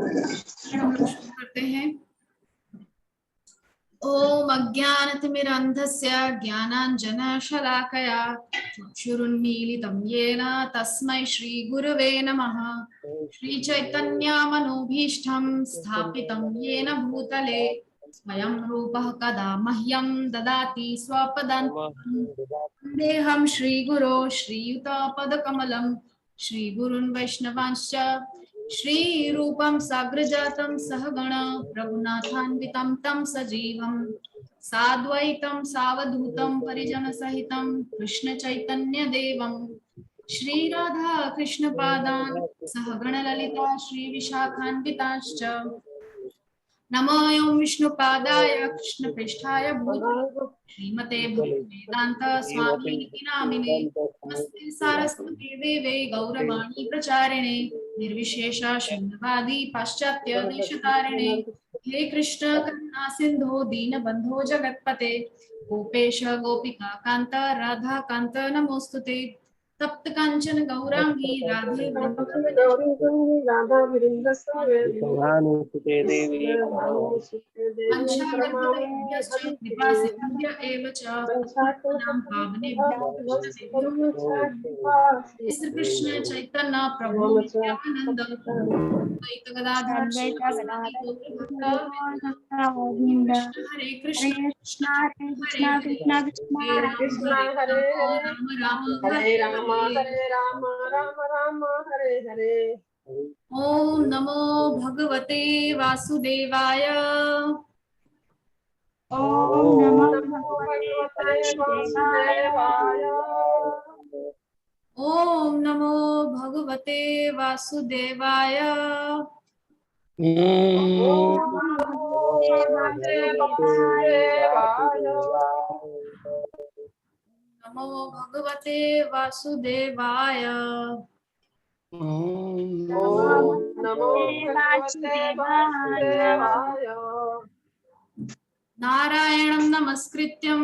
हम लोग शुरू करते हैं। ओम अज्ञानतिमिरन्धस्य ज्ञानाञ्जनशलाकया चक्षुरुन्मीलितं येन तस्मै श्रीगुरवे नमः। श्रीचैतन्यमनोभीष्टं स्थापितं येन भूतले स्वयं रूपः कदा मह्यं ददाति स्वपदान्तिकम्। वन्देऽहं श्रीगुरो श्रीयुतपदकमलं श्रीगुरुन् वैष्णवांश्च श्रीरूपं साग्रजातं सहगण रघुनाथान्वितं तं सजीवं साद्वैतं सावधूतं परिजनसहितं कृष्णचैतन्यदेवं श्रीराधा कृष्णपादान् सहगणललिता श्रीविशाखान्विताश्च नमो ओं विष्णुपादाय कृष्णप्रेष्ठाय भूतले श्रीमते भक्तिवेदांत स्वामी इति नामिने नमस्ते सारस्वती देवे गौरवाणी प्रचारिणे निर्विशेष शून्यवादी पाश्चात्य देशतारिणे हे कृष्ण करुणा सिंधो दीनबंधो जगत्पते गोपेश गोपिका कांत राधा कांत नमोस्तुते तप्त कांचन गौरांगी राधे राधा कृपा सिंधुभ्य एव च पतितानां पावनेभ्यो श्री कृष्ण चैतन्य प्रभु नित्यानंद द्वैत गदाधर श्रीवासादि गौरभक्तवृंद हरे कृष्ण कृष्ण हरे हरे राम राम हरे राम राम राम हरे हरे। ओम नमो भगवते वासुदेवाय। ओम नमो भगवते वासुदेवाय। ओम नमो भगवते वासुदेवाय। ओम नमो भगवते वासुदेवाय। नमो भगवते वासुदेवाय। ओम नमो भगवते वासुदेवाय। नारायणं नमस्कृत्यं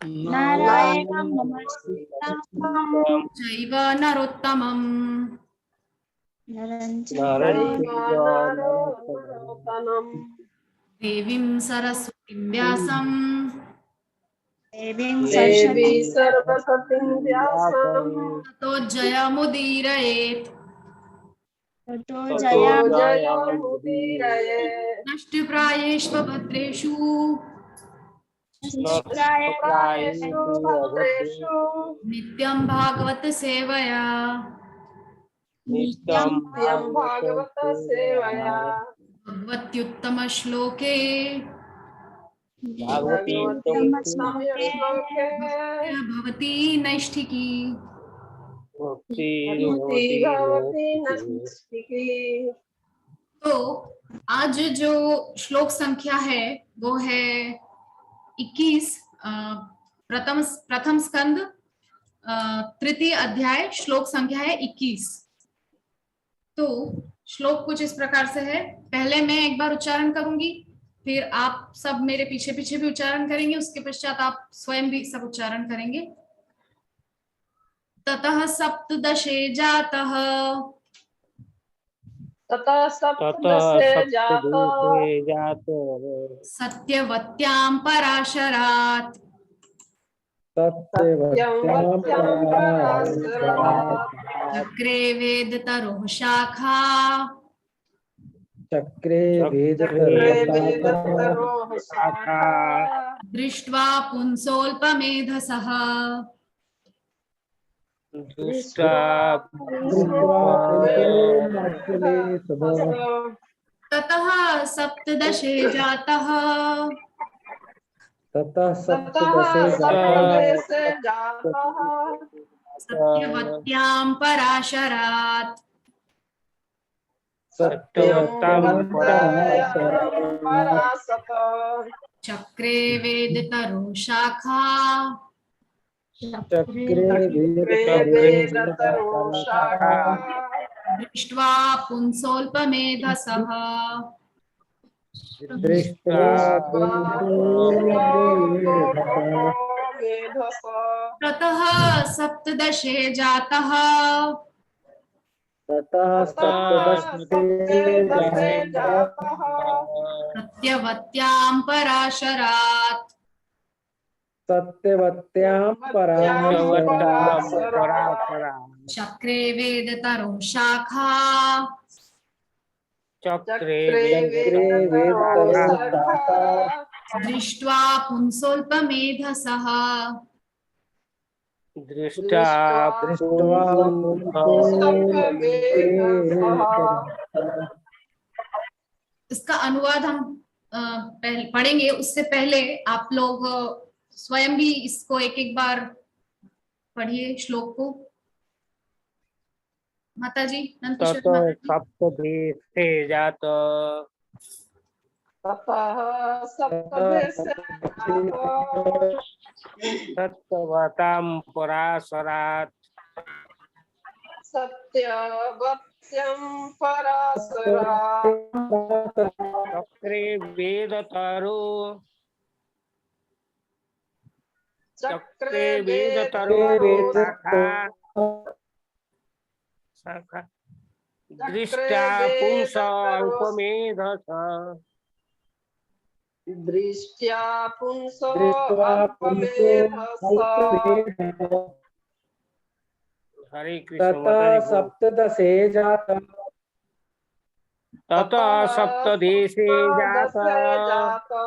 नारायणं नमस्कृत्यं चैव नरोत्तमं नरोत्तमं देवीं सरस्वतीं व्यासं देवी सरस्वतीं व्यासं ततो जयमुदीरयेत्। ततो जयमुदीरयेत्। नष्टप्रायेष्व भद्रेषु भद्रेषु नित्यं भागवत सेवया नित्यं भागवत सेवया भगवत्युत्तम श्लोके भवती नैष्ठिकी। तो आज जो श्लोक संख्या है वो है 21, प्रथम स्कंद तृतीय अध्याय, श्लोक संख्या है 21। तो श्लोक कुछ इस प्रकार से है। पहले मैं एक बार उच्चारण करूंगी, फिर आप सब मेरे पीछे पीछे भी उच्चारण करेंगे, उसके पश्चात आप स्वयं भी सब उच्चारण करेंगे। ततः सप्तदशे जातः सत्यवत्यां पराशरात् चक्रे वेदतरुः शाखा दृष्ट्वा पुंसोऽल्पमेधसः ततः सप्तदशे जातः सत्यवत्यां पराशरात् चक्रे वेदतरुः शाखा दृष्ट्वा पुंसोऽल्पमेधसः ततः सप्तदशे जातः ततः सप्तदशे जातः सत्यवत्यां पराशरात् सत्यवत्यां पराशरात् चक्रे वेदतरो शाखा चक्रे वेदतरो शाखा दृष्ट्वा पुंसोऽल्पमेधसः दृष्ट्वा इसका अनुवाद हम पढ़ेंगे, उससे पहले आप लोग स्वयं भी इसको एक एक बार पढ़िए श्लोक को। माताजी नंदकिशोर माताजी। सप्तदेशे जात ततः सप्तदेशे सत्यवतां पराशरात् सत्यवत्यं पराशरात् चक्रे वेदतरो शाखा दृष्टा पुंस अल्पमेधस दृष्ट्या पुंसो अल्पमेधस। हरे कृष्ण। सप्तदशे जातः ततः सप्तदेशे जातः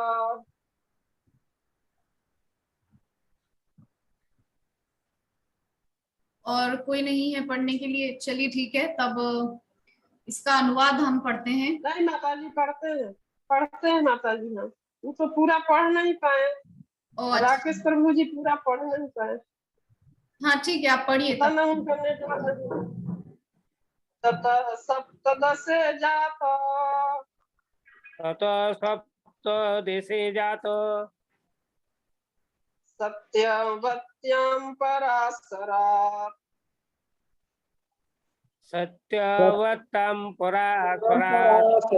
और कोई नहीं है पढ़ने के लिए? चलिए ठीक है, तब इसका अनुवाद हम पढ़ते हैं। नहीं माताजी पढ़ते हैं माताजी। हम वो तो पूरा पढ़ नहीं पाए। राकेश प्रभु जी पूरा पढ़ नहीं पाए। हाँ ठीक है, आप पढ़िए। ततः सप्तदशे जातः ततः सप्तदेशे जातः सत्यवत्यां पराशरात् सत्यवतां पराशरात्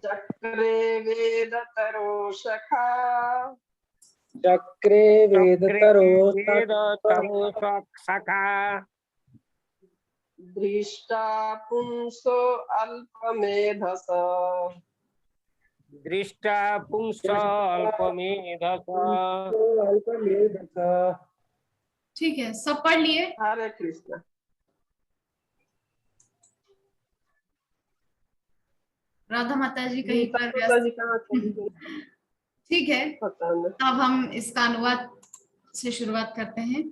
चक्रे वेदतरो शाखा चक्रे वेदतरो शाखा दृष्टा पुंसो अल्पमेधस दृष्टा पुंसो अल्पमेधस। ठीक है, सब पढ़ लिए? हरे कृष्ण। राधा माता जी कहीं पर व्यस्त। ठीक है, अब हम इसका अनुवाद से शुरुआत करते हैं।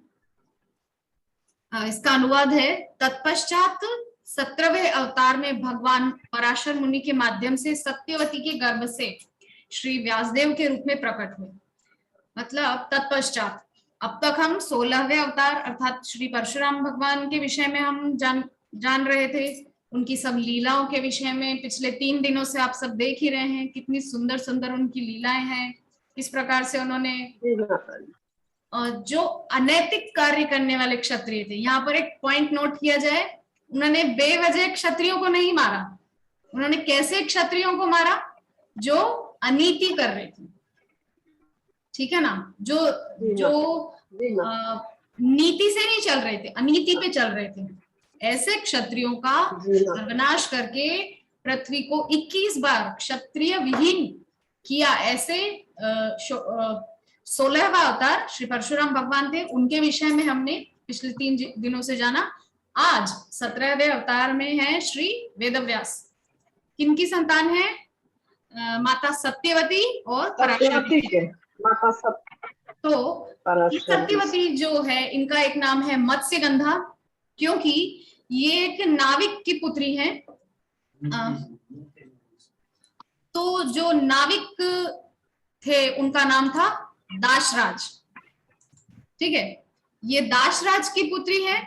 इसका अनुवाद है, तत्पश्चात 17वें अवतार में भगवान पराशर मुनि के माध्यम से सत्यवती के गर्भ से श्री व्यासदेव के रूप में प्रकट हुए। मतलब तत्पश्चात, अब तक हम 16वें अवतार अर्थात श्री परशुराम भगवान के विषय में हम जान रहे थे, उनकी सब लीलाओं के विषय में। पिछले 3 दिनों से आप सब देख ही रहे हैं कितनी सुंदर सुंदर उनकी लीलाएं हैं, किस प्रकार से उन्होंने जो अनैतिक कार्य करने वाले क्षत्रिय थे। यहाँ पर एक पॉइंट नोट किया जाए, उन्होंने बेवजह क्षत्रियों को नहीं मारा। उन्होंने कैसे क्षत्रियों को मारा? जो अनीति कर रहे थे, ठीक है ना, जो नीति से नहीं चल रहे थे, अनीति पे चल रहे थे। ऐसे क्षत्रियों का सर्वनाश करके पृथ्वी को 21 बार क्षत्रिय विहीन किया। ऐसे 16वां अवतार श्री परशुराम भगवान थे, उनके विषय में हमने पिछले 3 दिनों से जाना। आज 17वें अवतार में है श्री वेदव्यास। किनकी संतान है? माता सत्यवती और पराशर। तो सत्यवती जो है, इनका एक नाम है मत्स्यगंधा, क्योंकि ये एक नाविक की पुत्री है। तो जो नाविक थे उनका नाम था दाशराज। ठीक है, ये दाशराज की पुत्री है।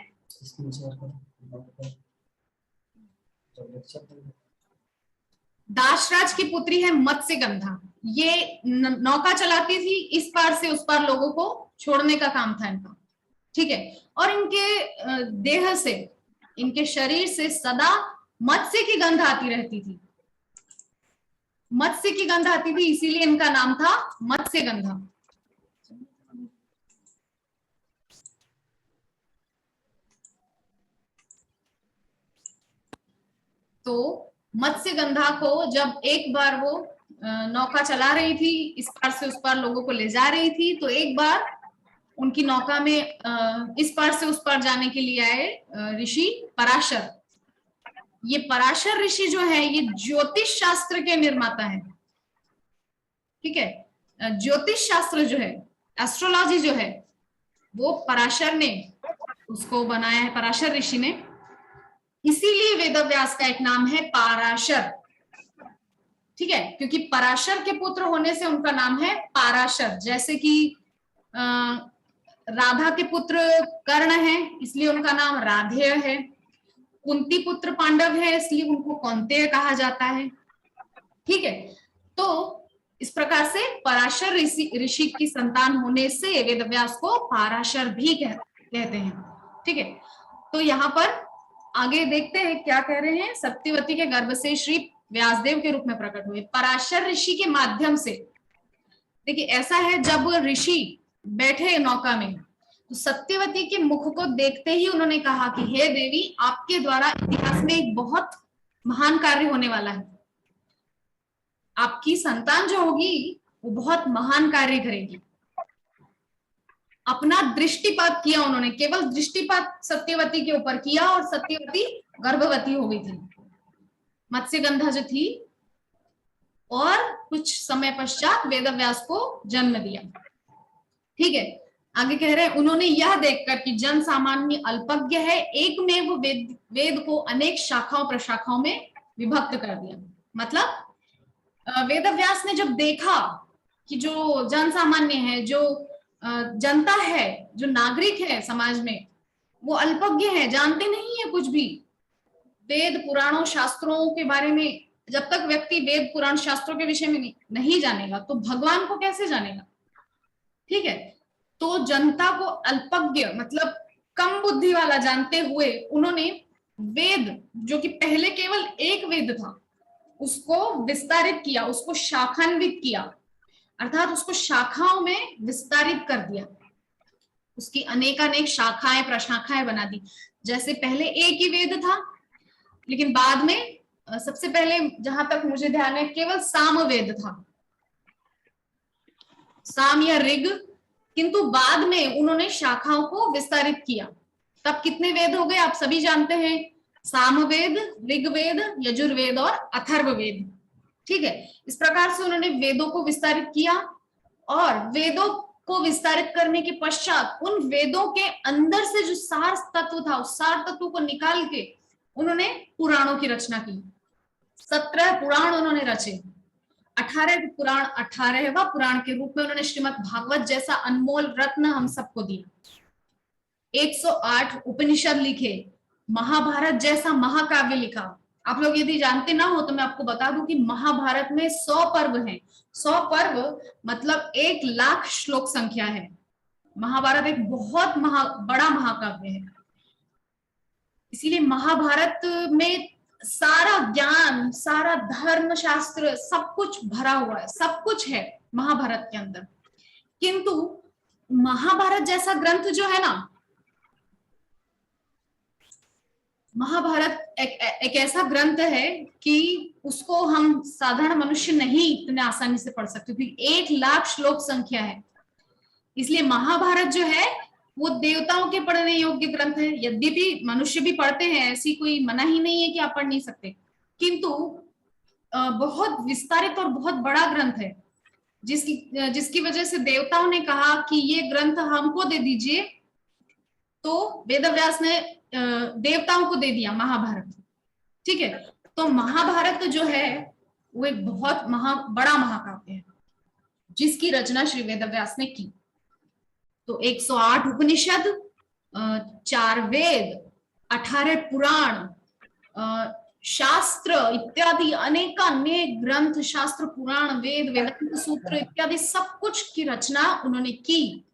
दाशराज की पुत्री है मत्स्यगंधा। ये नौका चलाती थी, इस पार से उस पार लोगों को छोड़ने का काम था इनका। ठीक है, और इनके देह से, इनके शरीर से सदा मत्स्य की गंध आती रहती थी। मत्स्य की गंध आती थी, इसीलिए इनका नाम था मत्स्यगंधा। तो मत्स्यगंधा को जब एक बार वो नौका चला रही थी, इस पार से उस पार लोगों को ले जा रही थी, तो एक बार उनकी नौका में इस पार से उस पार जाने के लिए आए ऋषि पराशर। ये पराशर ऋषि जो है ये ज्योतिष शास्त्र के निर्माता हैं, ठीक है। ज्योतिष शास्त्र जो है, एस्ट्रोलॉजी जो है, वो पराशर ने उसको बनाया है, पराशर ऋषि ने। इसीलिए वेदव्यास का एक नाम है पाराशर, ठीक है, क्योंकि पराशर के पुत्र होने से उनका नाम है पाराशर। जैसे कि राधा के पुत्र कर्ण है, इसलिए उनका नाम राधेय है। कुंती पुत्र पांडव है, इसलिए उनको कौंतेय कहा जाता है, ठीक है। तो इस प्रकार से पराशर ऋषि की संतान होने से वेदव्यास को पाराशर भी कहते हैं, ठीक है। तो यहाँ पर आगे देखते हैं क्या कह रहे हैं। सत्यवती के गर्भ से श्री व्यासदेव के रूप में प्रकट हुए पराशर ऋषि के माध्यम से। देखिए ऐसा है, जब ऋषि बैठे नौका में तो सत्यवती के मुख को देखते ही उन्होंने कहा कि हे देवी, आपके द्वारा इतिहास में एक बहुत महान कार्य होने वाला है। आपकी संतान जो होगी वो बहुत महान कार्य करेगी। अपना दृष्टिपात किया उन्होंने, केवल दृष्टिपात सत्यवती के ऊपर किया और सत्यवती गर्भवती हो गई थी, मत्स्यगंधा जो थी, और कुछ समय पश्चात वेदव्यास को जन्म दिया, ठीक है। आगे कह रहे हैं, उन्होंने यह देखकर कि जन सामान्य अल्पज्ञ है, एकमेव वेद को अनेक शाखाओं प्रशाखाओं में विभक्त कर दिया। मतलब वेदव्यास ने जब देखा कि जो जन सामान्य है, जो जनता है, जो नागरिक है समाज में, वो अल्पज्ञ है, जानते नहीं है कुछ भी वेद पुराणों शास्त्रों के बारे में। जब तक व्यक्ति वेद पुराण शास्त्रों के विषय में नहीं जानेगा तो भगवान को कैसे जानेगा, ठीक है। तो जनता को अल्पज्ञ मतलब कम बुद्धि वाला जानते हुए उन्होंने वेद, जो कि पहले केवल एक वेद था, उसको विस्तारित किया, उसको शाखान्वित किया, अर्थात उसको शाखाओं में विस्तारित कर दिया, उसकी अनेकानेक शाखाएं प्रशाखाएं बना दी। जैसे पहले एक ही वेद था, लेकिन बाद में सबसे पहले जहां तक मुझे ध्यान है केवल साम वेद था, साम या ऋग, किंतु बाद में उन्होंने शाखाओं को विस्तारित किया। तब कितने वेद हो गए आप सभी जानते हैं, सामवेद, ऋग्वेद, यजुर्वेद और अथर्ववेद, ठीक है। इस प्रकार से उन्होंने वेदों को विस्तारित किया, और वेदों को विस्तारित करने के पश्चात उन वेदों के अंदर से जो सार तत्व था, उस सार तत्व को निकाल के उन्होंने पुराणों की रचना की। 17 पुराण उन्होंने रचे। 18 पुराण, 18वां पुराण के रूप में उन्होंने श्रीमद् भागवत जैसा अनमोल रत्न हम सबको दिया। 108 उपनिषद लिखे, महाभारत जैसा महाकाव्य लिखा। आप लोग यदि जानते ना हो तो मैं आपको बता दूं कि महाभारत में 100 पर्व हैं। 100 पर्व मतलब 1,00,000 श्लोक संख्या है। महाभारत एक बहुत बड़ा महाकाव्य है। इसीलिए महाभारत में सारा ज्ञान, सारा धर्म शास्त्र सब कुछ भरा हुआ है, सब कुछ है महाभारत के अंदर। किंतु महाभारत जैसा ग्रंथ जो है ना, महाभारत एक ऐसा ग्रंथ है कि उसको हम साधारण मनुष्य नहीं इतने आसानी से पढ़ सकते, क्योंकि 1,00,000 श्लोक संख्या है। इसलिए महाभारत जो है वो देवताओं के पढ़ने योग्य ग्रंथ है। यद्यपि मनुष्य भी पढ़ते हैं, ऐसी कोई मना ही नहीं है कि आप पढ़ नहीं सकते, किंतु बहुत विस्तारित और बहुत बड़ा ग्रंथ है, जिसकी वजह से देवताओं ने कहा कि ये ग्रंथ हमको दे दीजिए, तो वेदव्यास ने देवताओं को दे दिया महाभारत, ठीक है। तो महाभारत जो है वो एक बहुत बड़ा महाकाव्य है जिसकी रचना श्री वेदव्यास ने की। तो 108 उपनिषद, 4 वेद, 18 पुराण, शास्त्र इत्यादि अनेकानेक ग्रंथ, शास्त्र, पुराण, वेद, वेदांत सूत्र इत्यादि सब कुछ की रचना उन्होंने की।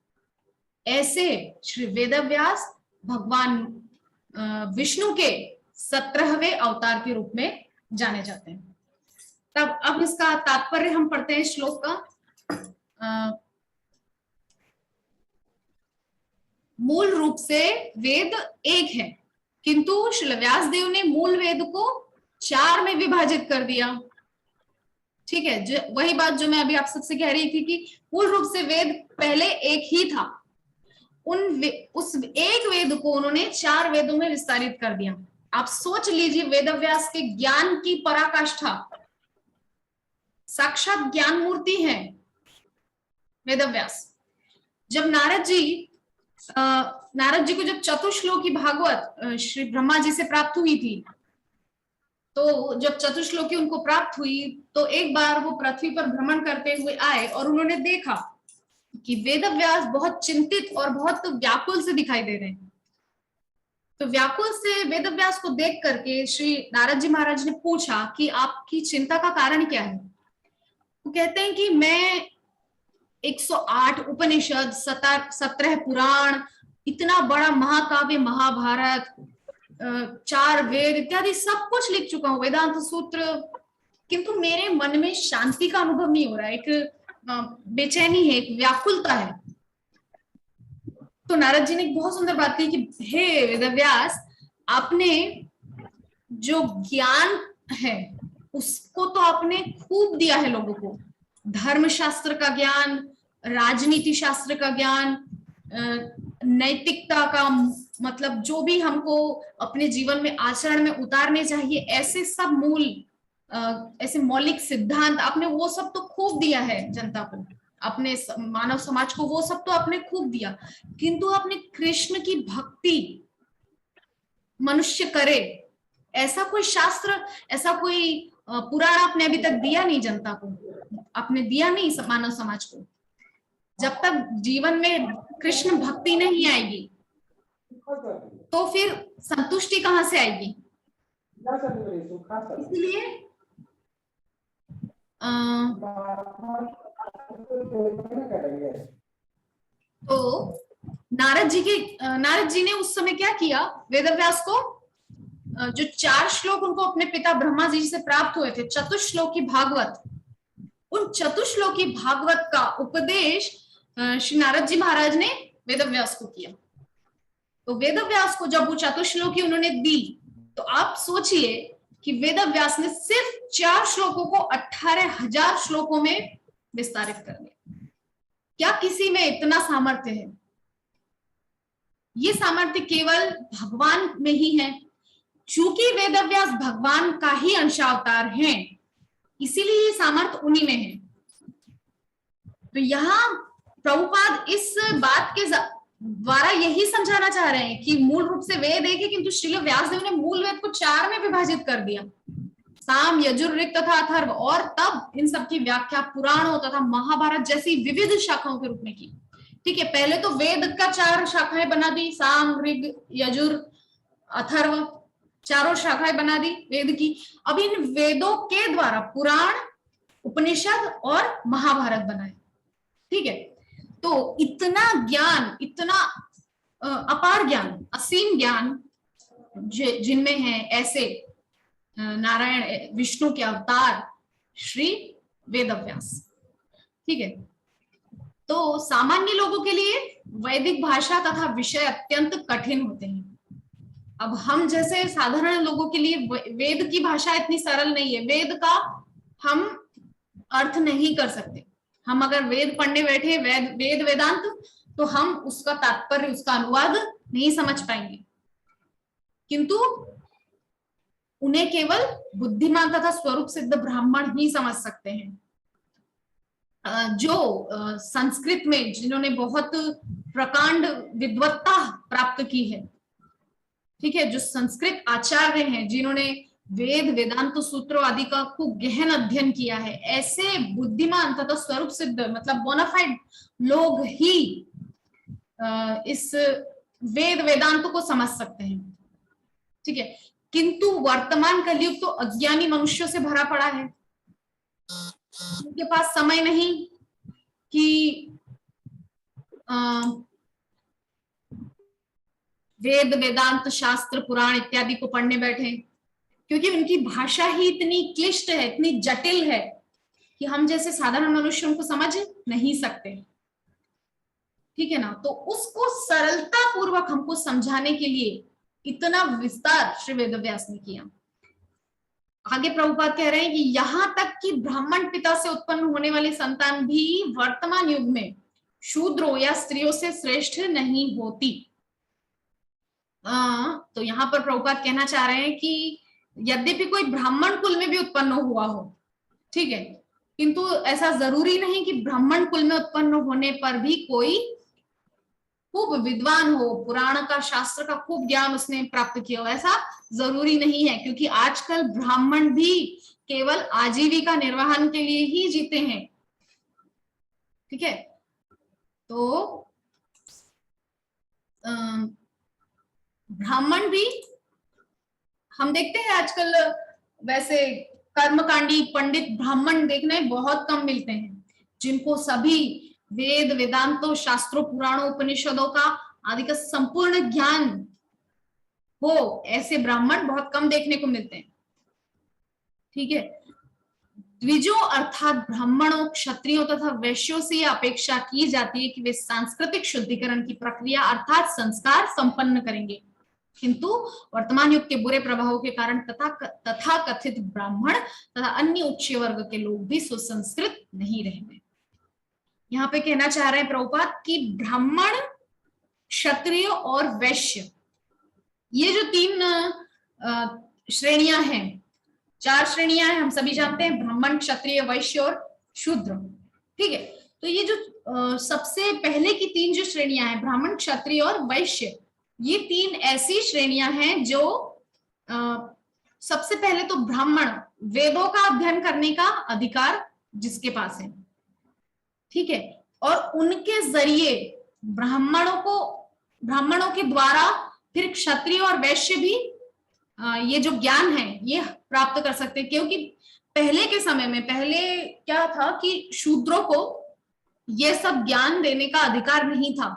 ऐसे श्री वेदव्यास भगवान विष्णु के 17वें अवतार के रूप में जाने जाते हैं। तब अब इसका तात्पर्य हम पढ़ते हैं श्लोक का। मूल रूप से वेद एक है, किंतु श्री व्यास देव ने मूल वेद को 4 में विभाजित कर दिया। ठीक है, जो वही बात जो मैं अभी आप सबसे कह रही थी कि पूर्ण रूप से वेद पहले एक ही था, उस एक वेद को उन्होंने 4 वेदों में विस्तारित कर दिया। आप सोच लीजिए, वेदव्यास के ज्ञान की पराकाष्ठा, साक्षात ज्ञान मूर्ति है वेदव्यास। जब नारद जी को जब चतुश्लोकी भागवत श्री ब्रह्मा जी से प्राप्त हुई थी, तो जब चतुश्लोकी उनको प्राप्त हुई तो एक बार वो पृथ्वी पर भ्रमण करते हुए आए और उन्होंने देखा कि वेदव्यास बहुत चिंतित और बहुत व्याकुल से दिखाई दे रहे हैं। तो व्याकुल से वेदव्यास को देख करके श्री नारद जी महाराज ने पूछा कि आपकी चिंता का कारण क्या है। वो कहते हैं कि मैं 108 उपनिषद, 17 पुराण, इतना बड़ा महाकाव्य महाभारत, 4 वेद इत्यादि सब कुछ लिख चुका हूँ, वेदांत सूत्र, किंतु मेरे मन में शांति का अनुभव नहीं हो रहा है, एक बेचैनी है, एक व्याकुलता है। तो नारद जी ने एक बहुत सुंदर बात कही कि हे वेदव्यास, आपने जो ज्ञान है उसको तो आपने खूब दिया है लोगों को, धर्म शास्त्र का ज्ञान, राजनीति शास्त्र का ज्ञान, नैतिकता का, मतलब जो भी हमको अपने जीवन में आचरण में उतारने चाहिए, ऐसे सब मूल ऐसे मौलिक सिद्धांत आपने वो सब तो खूब दिया है जनता को, अपने मानव समाज को, वो सब तो आपने खूब दिया, किंतु आपने कृष्ण की भक्ति मनुष्य करे ऐसा कोई शास्त्र, ऐसा कोई पुराण आपने अभी तक दिया नहीं जनता को, आपने दिया नहीं मानव समाज को। जब तक जीवन में कृष्ण भक्ति नहीं आएगी तो फिर संतुष्टि कहां से आएगी। इसलिए तो नारद जी ने उस समय क्या किया, वेदव्यास को जो 4 श्लोक उनको अपने पिता ब्रह्मा जी से प्राप्त हुए थे, चतुश्लोकी भागवत, उन चतुश्लोकी भागवत का उपदेश श्री नारद जी महाराज ने वेदव्यास को किया। तो वेदव्यास को जब वो चतुश्लोकी उन्होंने दी, तो आप सोचिए कि वेदव्यास ने सिर्फ 4 श्लोकों को 18,000 श्लोकों में विस्तारित कर दिया। क्या किसी में इतना सामर्थ्य है? ये सामर्थ्य केवल भगवान में ही है। चूंकि वेदव्यास भगवान का ही अंशावतार हैं, इसीलिए ये सामर्थ्य उन्हीं में है। तो यहाँ प्रभुपाद इस बात के द्वारा यही समझाना चाह रहे हैं कि मूल रूप से वेद एक है, किंतु श्रील व्यासदेव ने मूल वेद को 4 में विभाजित कर दिया, साम, यजुर, ऋक् तथा अथर्व, और तब इन सब की व्याख्या पुराणों तथा महाभारत जैसी विविध शाखाओं के रूप में की। ठीक है, पहले तो वेद का 4 शाखाएं बना दी, साम, ऋग, यजुर, अथर्व, 4 शाखाएं बना दी वेद की। अब इन वेदों के द्वारा पुराण, उपनिषद और महाभारत बनाए। ठीक है, तो इतना ज्ञान, इतना अपार ज्ञान, असीम ज्ञान जिनमें है ऐसे नारायण विष्णु के अवतार श्री वेदव्यास। ठीक है, तो सामान्य लोगों के लिए वैदिक भाषा तथा विषय अत्यंत कठिन होते हैं। अब हम जैसे साधारण लोगों के लिए वेद की भाषा इतनी सरल नहीं है, वेद का हम अर्थ नहीं कर सकते। हम अगर वेद पढ़ने बैठे, वेद वेदांत, तो हम उसका तात्पर्य, उसका अनुवाद नहीं समझ पाएंगे, किंतु उन्हें केवल बुद्धिमान तथा स्वरूप सिद्ध ब्राह्मण ही समझ सकते हैं। जो संस्कृत में जिन्होंने बहुत प्रकांड विद्वत्ता प्राप्त की है, ठीक है, जो संस्कृत आचार्य हैं, जिन्होंने वेद वेदांत सूत्रों आदि का खूब गहन अध्ययन किया है, ऐसे बुद्धिमान तथा स्वरूप सिद्ध मतलब बोनाफाइड लोग ही इस वेद वेदांत को समझ सकते हैं। ठीक है, किंतु वर्तमान कलयुग तो अज्ञानी मनुष्यों से भरा पड़ा है, उनके पास समय नहीं कि वेद वेदांत शास्त्र पुराण इत्यादि को पढ़ने बैठे, क्योंकि उनकी भाषा ही इतनी क्लिष्ट है, इतनी जटिल है कि हम जैसे साधारण मनुष्य उनको समझ नहीं सकते। ठीक है ना, तो उसको सरलता पूर्वक हमको समझाने के लिए इतना विस्तार श्री वेदव्यास ने किया। आगे प्रभुपाद कह रहे हैं कि यहाँ तक कि ब्राह्मण पिता से उत्पन्न होने वाली संतान भी वर्तमान युग में शूद्रों या स्त्रियों से श्रेष्ठ नहीं होती। तो यहाँ पर प्रभुपाद कहना चाह रहे हैं कि यद्यपि कोई ब्राह्मण कुल में भी उत्पन्न हुआ हो, ठीक है, किंतु ऐसा जरूरी नहीं कि ब्राह्मण कुल में उत्पन्न होने पर भी कोई खूब विद्वान हो, पुराण का, शास्त्र का खूब ज्ञान उसने प्राप्त किया हो, ऐसा जरूरी नहीं है। क्योंकि आजकल ब्राह्मण भी केवल आजीविका निर्वाहन के लिए ही जीते हैं, ठीक है। तो ब्राह्मण भी हम देखते हैं आजकल, वैसे कर्मकांडी पंडित ब्राह्मण देखने बहुत कम मिलते हैं, जिनको सभी वेद वेदांतों शास्त्रों पुराणों उपनिषदों का आदि का संपूर्ण ज्ञान हो, ऐसे ब्राह्मण बहुत कम देखने को मिलते हैं, ठीक है। द्विजों अर्थात ब्राह्मणों, क्षत्रियों तथा वैश्यों से यह अपेक्षा की जाती है कि वे सांस्कृतिक शुद्धिकरण की प्रक्रिया अर्थात संस्कार संपन्न करेंगे, किंतु वर्तमान युग के बुरे प्रभावों के कारण तथा कथित ब्राह्मण तथा अन्य उच्च वर्ग के लोग भी सुसंस्कृत नहीं रह गए। यहाँ पे कहना चाह रहे हैं प्रभुपाद कि ब्राह्मण, क्षत्रिय और वैश्य, ये जो 3 श्रेणियां हैं, 4 श्रेणियां हैं, हम सभी जानते हैं, ब्राह्मण, क्षत्रिय, वैश्य और शूद्र, ठीक है। तो ये जो सबसे पहले की 3 जो श्रेणियां हैं, ब्राह्मण, क्षत्रिय और वैश्य, ये 3 ऐसी श्रेणियां हैं जो सबसे पहले तो ब्राह्मण, वेदों का अध्ययन करने का अधिकार जिसके पास है, ठीक है, और उनके जरिए ब्राह्मणों के द्वारा फिर क्षत्रिय और वैश्य भी ये जो ज्ञान है ये प्राप्त कर सकते हैं। क्योंकि पहले के समय में, पहले क्या था कि शूद्रों को ये सब ज्ञान देने का अधिकार नहीं था।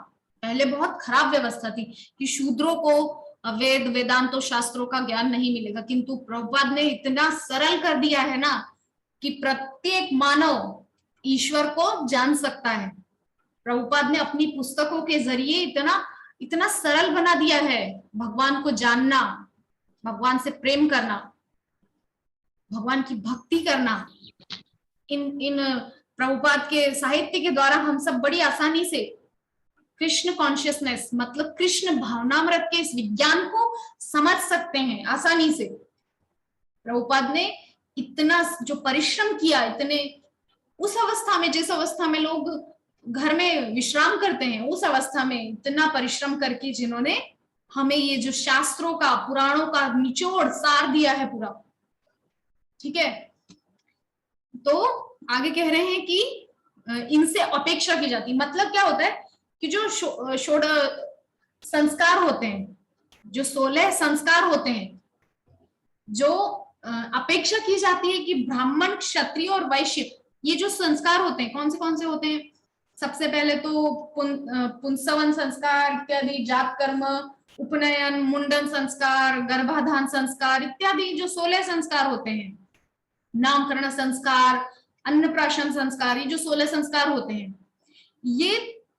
पहले बहुत खराब व्यवस्था थी कि शूद्रों को वेद वेदांतों शास्त्रों का ज्ञान नहीं मिलेगा, किंतु प्रभुपाद ने इतना सरल कर दिया है ना कि प्रत्येक मानव ईश्वर को जान सकता है। प्रभुपाद ने अपनी पुस्तकों के जरिए इतना सरल बना दिया है भगवान को जानना, भगवान से प्रेम करना, भगवान की भक्ति करना। इन प्रभुपाद के साहित्य के द्वारा हम सब बड़ी आसानी से कृष्ण कॉन्शियसनेस, मतलब कृष्ण भावनामृत के इस विज्ञान को समझ सकते हैं आसानी से। प्रभुपाद ने इतना जो परिश्रम किया, इतने उस अवस्था में, जिस अवस्था में लोग घर में विश्राम करते हैं, उस अवस्था में इतना परिश्रम करके जिन्होंने हमें ये जो शास्त्रों का, पुराणों का निचोड़ सार दिया है पूरा, ठीक है। तो आगे कह रहे हैं कि इनसे अपेक्षा की जाती, मतलब क्या होता है कि जो 16 संस्कार होते हैं, जो 16 संस्कार होते हैं, जो अपेक्षा की जाती है कि ब्राह्मण, क्षत्रिय और वैश्य, ये जो संस्कार होते हैं, कौन से होते हैं? सबसे पहले तो पुंसवन संस्कार इत्यादि, जात कर्म, उपनयन, मुंडन संस्कार, गर्भाधान संस्कार इत्यादि जो 16 संस्कार होते हैं, नामकरण संस्कार, अन्नप्राशन संस्कार, ये जो 16 संस्कार होते हैं, ये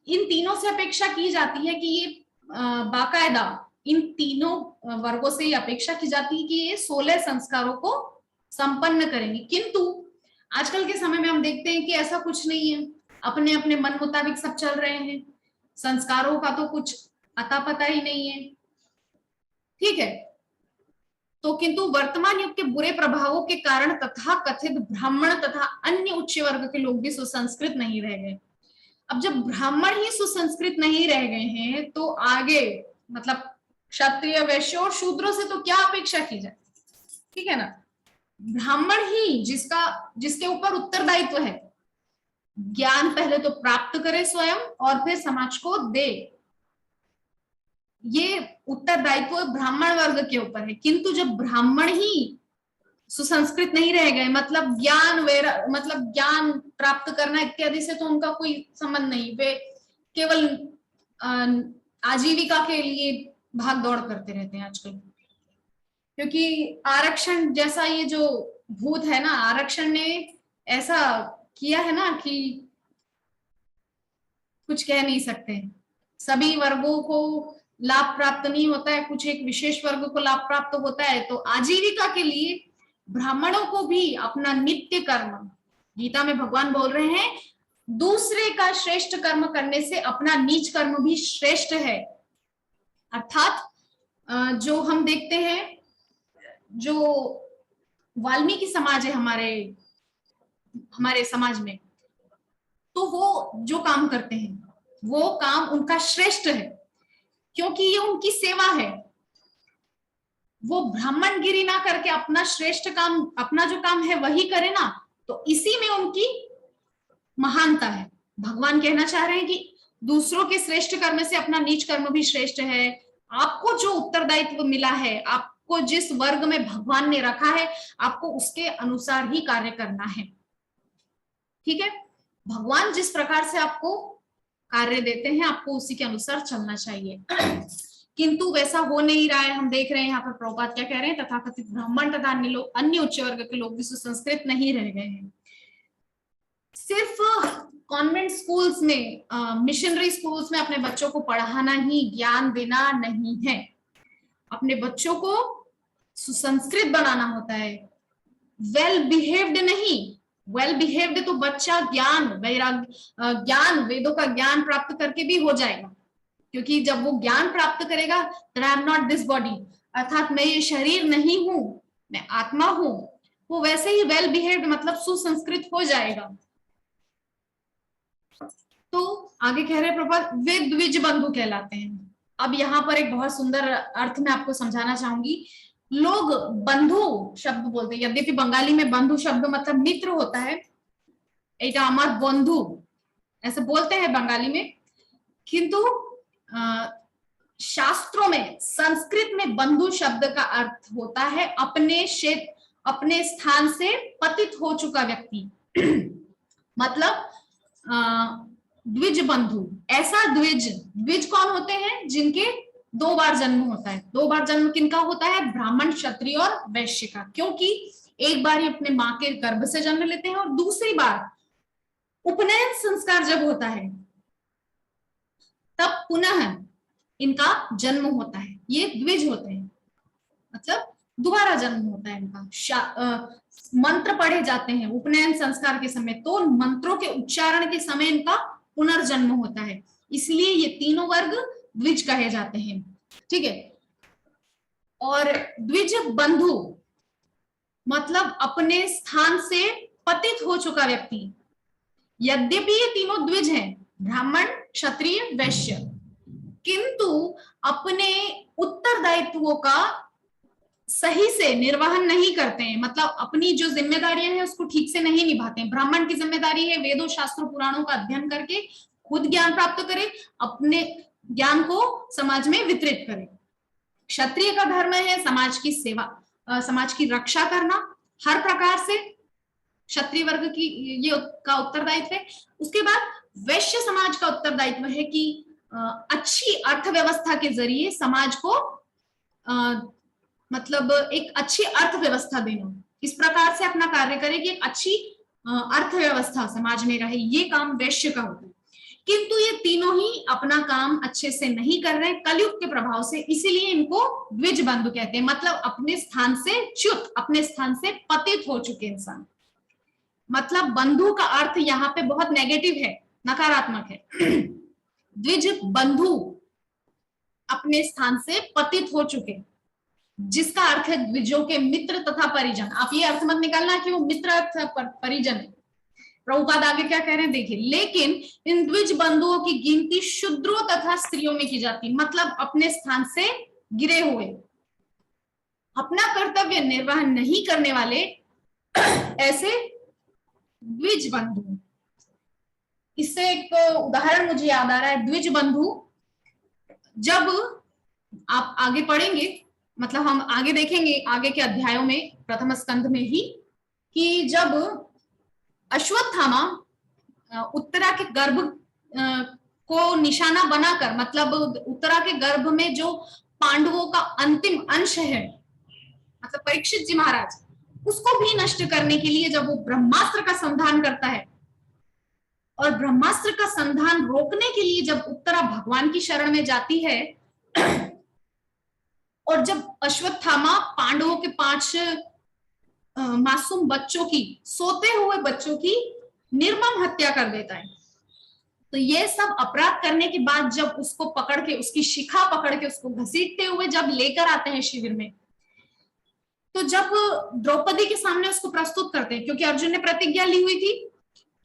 इन तीनों से अपेक्षा की जाती है कि ये बाकायदा इन तीनों वर्गों से ये अपेक्षा की जाती है कि ये 16 संस्कारों को संपन्न करेंगे। किंतु आजकल के समय में हम देखते हैं कि ऐसा कुछ नहीं है, अपने अपने मन मुताबिक सब चल रहे हैं, संस्कारों का तो कुछ अता पता ही नहीं है, ठीक है। तो किंतु वर्तमान युग के बुरे प्रभावों के कारण तथा कथित ब्राह्मण तथा अन्य उच्च वर्ग के लोग भी सुसंस्कृत नहीं रह गए। अब जब ब्राह्मण ही सुसंस्कृत नहीं रह गए हैं तो आगे मतलब क्षत्रिय, वैश्य और शूद्रों से तो क्या अपेक्षा की जाए, ठीक है ना। ब्राह्मण ही जिसके ऊपर उत्तरदायित्व है, ज्ञान पहले तो प्राप्त करे स्वयं और फिर समाज को दे, ये उत्तरदायित्व ब्राह्मण वर्ग के ऊपर है। किंतु जब ब्राह्मण ही सुसंस्कृत नहीं रह गए, मतलब ज्ञान प्राप्त करना इत्यादि से तो उनका कोई संबंध नहीं, वे केवल आजीविका के लिए भाग दौड़ करते रहते हैं आजकल। क्योंकि आरक्षण जैसा ये जो भूत है ना, आरक्षण ने ऐसा किया है ना कि कुछ कह नहीं सकते, सभी वर्गों को लाभ प्राप्त नहीं होता है, कुछ एक विशेष वर्ग को लाभ प्राप्त होता है। तो आजीविका के लिए ब्राह्मणों को भी अपना नित्य कर्म, गीता में भगवान बोल रहे हैं दूसरे का श्रेष्ठ कर्म करने से अपना नीच कर्म भी श्रेष्ठ है। अर्थात जो हम देखते हैं, जो वाल्मीकि समाज है हमारे समाज में, तो वो जो काम करते हैं वो काम उनका श्रेष्ठ है, क्योंकि ये उनकी सेवा है। वो ब्राह्मणगिरी ना करके अपना श्रेष्ठ काम, अपना जो काम है वही करे ना, तो इसी में उनकी महानता है। भगवान कहना चाह रहे हैं कि दूसरों के श्रेष्ठ कर्म से अपना नीच कर्म भी श्रेष्ठ है। आपको जो उत्तरदायित्व मिला है, आपको जिस वर्ग में भगवान ने रखा है, आपको उसके अनुसार ही कार्य करना है। ठीक है, भगवान जिस प्रकार से आपको कार्य देते हैं, आपको उसी के अनुसार चलना चाहिए। किंतु वैसा हो नहीं रहा है। हम देख रहे हैं यहाँ पर प्रभुपाद क्या कह रहे हैं, तथाकथित ब्राह्मण तथा अन्य उच्च वर्ग के लोग भी सुसंस्कृत नहीं रह गए हैं। सिर्फ कॉन्वेंट स्कूल्स में, मिशनरी स्कूल्स में अपने बच्चों को पढ़ाना ही ज्ञान देना नहीं है। अपने बच्चों को सुसंस्कृत बनाना होता है, वेल बिहेव्ड नहीं। वेल बिहेव्ड तो बच्चा ज्ञान वेदों का ज्ञान प्राप्त करके भी हो जाएगा, क्योंकि जब वो ज्ञान प्राप्त करेगा, that I am not this body, अर्थात मैं ये शरीर नहीं हूं, मैं आत्मा हूं, वो वैसे ही वेल बिहेव्ड मतलब सुसंस्कृत हो जाएगा। तो आगे कह रहे प्रभुपाद, वे द्विज बंधु कहलाते हैं। अब यहाँ पर एक बहुत सुंदर अर्थ में आपको समझाना चाहूंगी। लोग बंधु शब्द बोलते हैं, यद्यपि बंगाली में बंधु शब्द मतलब मित्र होता है, एटा अमर बंधु ऐसे बोलते हैं बंगाली में, किंतु शास्त्रों में, संस्कृत में बंधु शब्द का अर्थ होता है अपने स्थान से पतित हो चुका व्यक्ति। मतलब द्विज बंधु, ऐसा द्विज कौन होते हैं, जिनके 2 बार जन्म होता है। 2 बार जन्म किनका होता है, ब्राह्मण, क्षत्रिय और वैश्य का, क्योंकि एक बार ही अपने मां के गर्भ से जन्म लेते हैं और दूसरी बार उपनयन संस्कार जब होता है तब पुनः इनका जन्म होता है। ये द्विज होते हैं, मतलब दोबारा जन्म होता है इनका। मंत्र पढ़े जाते हैं उपनयन संस्कार के समय, तो मंत्रों के उच्चारण के समय इनका पुनर्जन्म होता है, इसलिए ये तीनों वर्ग द्विज कहे जाते हैं। ठीक है, और द्विज बंधु मतलब अपने स्थान से पतित हो चुका व्यक्ति। यद्यपि ये तीनों द्विज हैं, ब्राह्मण, क्षत्रिय, वैश्य, किंतु अपने उत्तरदायित्वों का सही से निर्वहन नहीं करते हैं, मतलब अपनी जो जिम्मेदारियां हैं उसको ठीक से नहीं निभाते हैं। ब्राह्मण की जिम्मेदारी है वेदों, शास्त्रों, पुराणों का अध्ययन करके खुद ज्ञान प्राप्त करे, अपने ज्ञान को समाज में वितरित करे। क्षत्रिय का धर्म है समाज की सेवा, समाज की रक्षा करना हर प्रकार से, क्षत्रिय वर्ग की ये का उत्तरदायित्व है। उसके बाद वैश्य समाज का उत्तरदायित्व है कि अच्छी अर्थव्यवस्था के जरिए समाज को मतलब एक अच्छी अर्थव्यवस्था देना, इस प्रकार से अपना कार्य करे कि एक अच्छी अर्थव्यवस्था समाज में रहे, ये काम वैश्य का होता है। किंतु ये तीनों ही अपना काम अच्छे से नहीं कर रहे कलयुग के प्रभाव से, इसीलिए इनको द्विज बंधु कहते हैं, मतलब अपने स्थान से च्युत, अपने स्थान से पतित हो चुके इंसान। मतलब बंधु का अर्थ यहाँ पे बहुत नेगेटिव है, नकारात्मक है। द्विज बंधु अपने स्थान से पतित हो चुके, जिसका अर्थ है द्विजों के मित्र तथा परिजन। आप ये अर्थ मत निकालना कि वो मित्र अर्थ परिजन है। प्रभुपाद आगे क्या कह रहे हैं देखिए, लेकिन इन द्विज बंधुओं की गिनती शूद्रों तथा स्त्रियों में की जाती, मतलब अपने स्थान से गिरे हुए, अपना कर्तव्य निर्वहन नहीं करने वाले ऐसे द्विज बंधु। इससे एक उदाहरण मुझे याद आ रहा है। द्विज बंधु जब आप आगे पढ़ेंगे, मतलब हम आगे देखेंगे आगे के अध्यायों में, प्रथम स्कंध में ही, कि जब अश्वत्थामा उत्तरा के गर्भ को निशाना बनाकर, मतलब उत्तरा के गर्भ में जो पांडवों का अंतिम अंश है, मतलब परीक्षित जी महाराज, उसको भी नष्ट करने के लिए जब वो ब्रह्मास्त्र का संधान करता है, और ब्रह्मास्त्र का संधान रोकने के लिए जब उत्तरा भगवान की शरण में जाती है, और जब अश्वत्थामा पांडवों के 5 मासूम बच्चों की, सोते हुए बच्चों की निर्मम हत्या कर देता है। तो ये सब अपराध करने के बाद जब उसको पकड़ के, उसकी शिखा पकड़ के उसको घसीटते हुए जब लेकर आते हैं शिविर में, तो जब द्रौपदी के सामने उसको प्रस्तुत करते हैं, क्योंकि अर्जुन ने प्रतिज्ञा ली हुई थी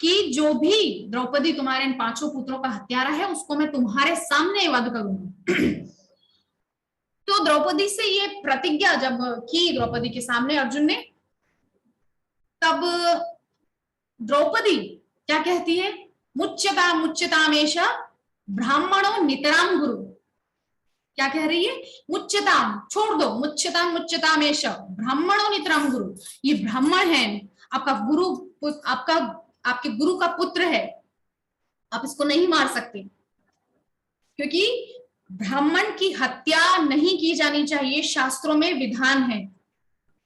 कि जो भी द्रौपदी तुम्हारे इन 5 पुत्रों का हत्यारा है उसको मैं तुम्हारे सामने वध करूंगा। तो द्रौपदी से ये प्रतिज्ञा जब की द्रौपदी के सामने अर्जुन ने, तब द्रौपदी क्या कहती है, मुच्यता मुच्यतामेश ब्राह्मणों नितराम गुरु। क्या कह रही है, मुच्यताम छोड़ दो, मुच्यताम मुच्यतामेश ब्राह्मणों नितराम गुरु। ये ब्राह्मण है, आपका गुरु, आपके गुरु का पुत्र है, आप इसको नहीं मार सकते, क्योंकि ब्राह्मण की हत्या नहीं की जानी चाहिए, शास्त्रों में विधान है।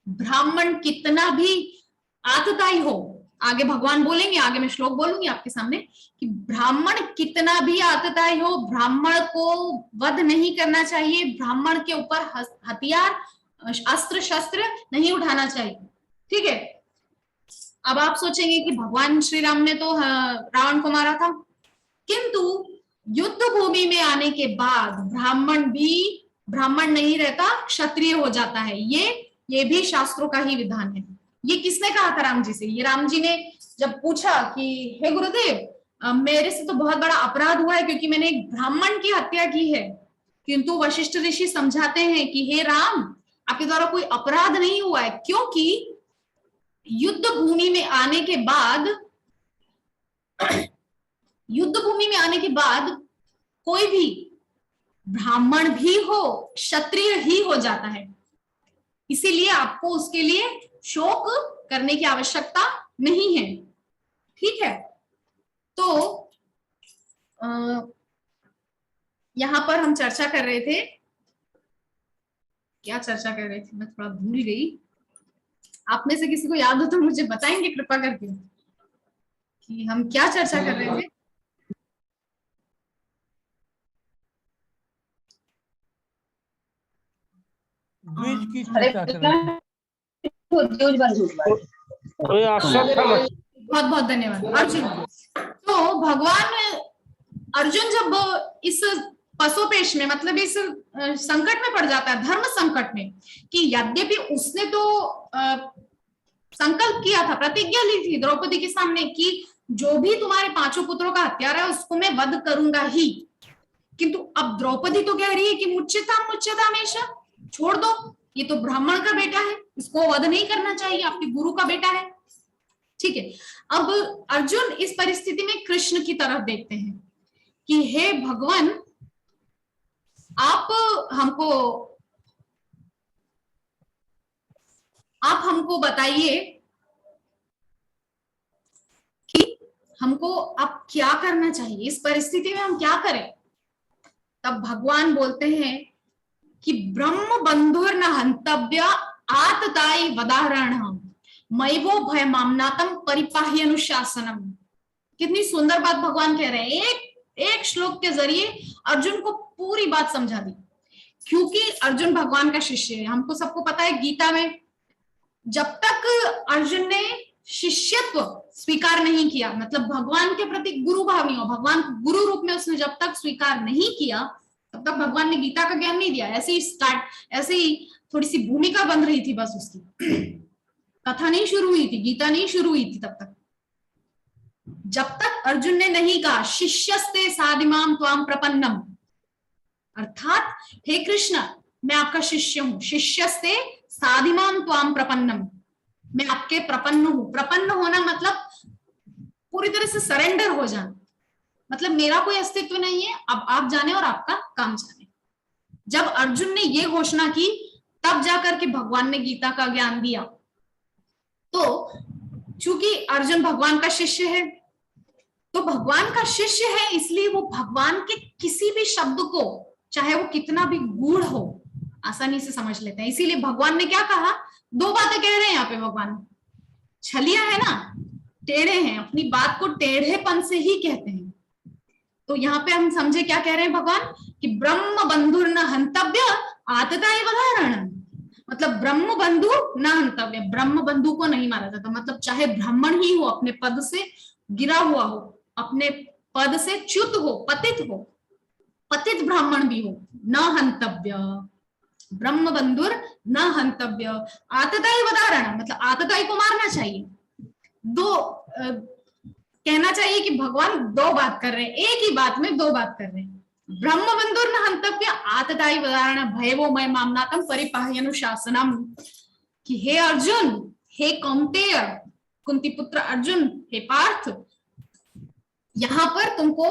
ब्राह्मण कितना भी आतताई हो, आगे भगवान बोलेंगे, आगे मैं श्लोक बोलूंगी आपके सामने कि ब्राह्मण कितना भी आतताई हो, ब्राह्मण को वध नहीं करना चाहिए, ब्राह्मण के ऊपर हथियार अस्त्र शस्त्र नहीं उठाना चाहिए। ठीक है, अब आप सोचेंगे कि भगवान श्री राम ने तो रावण को मारा था, किंतु युद्ध भूमि में आने के बाद ब्राह्मण भी ब्राह्मण नहीं रहता, क्षत्रिय हो जाता है। ये भी शास्त्रों का ही विधान है। ये किसने कहा था राम जी से? ये राम जी ने जब पूछा कि हे गुरुदेव, मेरे से तो बहुत बड़ा अपराध हुआ है क्योंकि मैंने एक ब्राह्मण की हत्या की है, किंतु वशिष्ठ ऋषि समझाते हैं कि हे राम, आपके द्वारा कोई अपराध नहीं हुआ है, क्योंकि युद्ध भूमि में आने के बाद कोई भी ब्राह्मण भी हो, क्षत्रिय ही हो जाता है, इसीलिए आपको उसके लिए शोक करने की आवश्यकता नहीं है। ठीक है, तो यहां पर हम चर्चा कर रहे थे, क्या चर्चा कर रहे थे मैं थोड़ा भूल गई। आप में से किसी को याद हो तो मुझे बताएंगे कृपा करके कि हम क्या चर्चा कर रहे थे। द्विज की चर्चा कर रहे थे। बहुत बहुत धन्यवाद अर्जुन। तो भगवान अर्जुन जब इस पसोपेश में, मतलब इस संकट में पड़ जाता है, धर्म संकट में, कि यद्यपि उसने तो संकल्प किया था, प्रतिज्ञा ली थी द्रौपदी के सामने कि जो भी तुम्हारे 5 पुत्रों का हत्यारा है उसको मैं वध करूंगा ही, किंतु अब द्रौपदी तो कह रही है कि मुच्यताम मुच्यतामेश, छोड़ दो, ये तो ब्राह्मण का बेटा है, इसको वध नहीं करना चाहिए, आपके गुरु का बेटा है। ठीक है, अब अर्जुन इस परिस्थिति में कृष्ण की तरफ देखते हैं कि हे भगवान, आप हमको बताइए कि हमको अब क्या करना चाहिए, इस परिस्थिति में हम क्या करें। तब भगवान बोलते हैं कि ब्रह्म बंधुर्न हंतव्य आतताई वदाहरण मैवो भय मामनातम परिपाही अनुशासनम। कितनी सुंदर बात भगवान कह रहे हैं, एक श्लोक के जरिए अर्जुन को पूरी बात समझा दी, क्योंकि अर्जुन भगवान का शिष्य है। हमको सबको पता है गीता में जब तक अर्जुन ने शिष्यत्व स्वीकार नहीं किया, मतलब भगवान के प्रति गुरु भाव नहीं हो, भगवान गुरु रूप में उसने जब तक स्वीकार नहीं किया तब तक भगवान ने गीता का ज्ञान नहीं दिया। ऐसे ही थोड़ी सी भूमिका बन रही थी बस उसकी, कथा नहीं शुरू हुई थी, गीता नहीं शुरू हुई थी तब तक, जब तक अर्जुन ने नहीं कहा शिष्यस्ते साधिमाम त्वाम प्रपन्नम, अर्थात हे कृष्ण मैं आपका शिष्य हूं, शिष्यस्ते साधिमाम त्वाम प्रपन्नम, मैं आपके प्रपन्न हूं। प्रपन्न होना मतलब पूरी तरह से सरेंडर हो जाना, मतलब मेरा कोई अस्तित्व नहीं है, अब आप जाने और आपका काम जाने। जब अर्जुन ने ये घोषणा की तब जाकर के भगवान ने गीता का ज्ञान दिया। तो चूंकि अर्जुन भगवान का शिष्य है, तो भगवान का शिष्य है इसलिए वो भगवान के किसी भी शब्द को, चाहे वो कितना भी गूढ़ हो, आसानी से समझ लेते हैं। इसीलिए भगवान ने क्या कहा, 2 बातें कह रहे हैं यहाँ पे भगवान। छलिया है ना, टेढ़े हैं, अपनी बात को टेढ़ेपन से ही कहते हैं। तो यहाँ पे हम समझे क्या कह रहे हैं भगवान कि ब्रह्म बंधुर्न हंतव्य आतताई वधारण, मतलब ब्रह्म बंधु न हंतव्य, ब्रह्म बंधु को नहीं मारा जाता। मतलब चाहे ब्राह्मण ही हो, अपने पद से गिरा हुआ हो, अपने पद से च्युत हो, पतित ब्राह्मण भी हो, न हंतव्य, ब्रह्म बंधुर न हंतव्य। आतताई वदारण, मतलब आतताई को मारना चाहिए। कहना चाहिए कि भगवान दो बात कर रहे हैं, एक ही बात में दो बात कर रहे हैं। ब्रह्म बंधुर न हंतव्य आतताई वदारण भयवो मय मामनातम परिपाह्यनुशासनम, कि हे अर्जुन, हे कौंतेय, कुंती पुत्र अर्जुन, हे पार्थ, यहां पर तुमको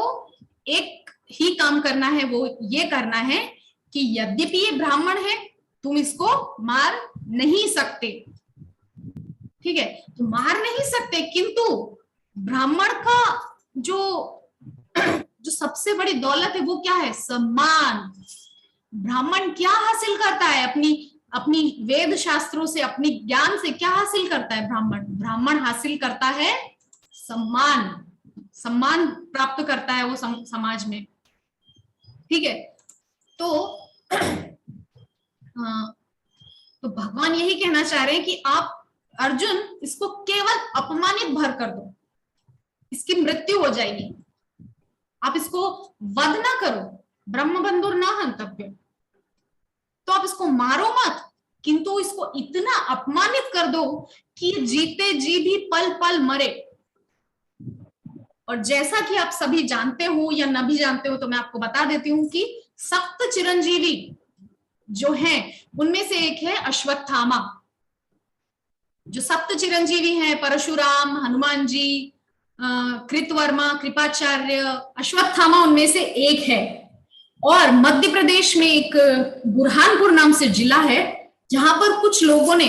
एक ही काम करना है, वो ये करना है कि यद्यपि ये ब्राह्मण है, तुम इसको मार नहीं सकते, ठीक है, तो मार नहीं सकते, किंतु ब्राह्मण का जो सबसे बड़ी दौलत है वो क्या है? सम्मान। ब्राह्मण क्या हासिल करता है? अपनी वेद शास्त्रों से, अपनी ज्ञान से क्या हासिल करता है? ब्राह्मण हासिल करता है सम्मान प्राप्त करता है वो समाज में, ठीक है। तो भगवान यही कहना चाह रहे हैं कि आप अर्जुन इसको केवल अपमानित भर कर दो, इसकी मृत्यु हो जाएगी, आप इसको वध ना करो, ब्रह्म बंधुर न हंतव्य, तो आप इसको मारो मत, किंतु इसको इतना अपमानित कर दो कि जीते जी भी पल पल मरे। और जैसा कि आप सभी जानते हो या न भी जानते हो, तो मैं आपको बता देती हूँ कि सप्त चिरंजीवी जो हैं उनमें से एक है अश्वत्थामा। जो सप्त चिरंजीवी हैं, परशुराम, हनुमान जी, कृतवर्मा, कृपाचार्य, अश्वत्थामा उनमें से एक है। और मध्य प्रदेश में एक बुरहानपुर नाम से जिला है, जहां पर कुछ लोगों ने,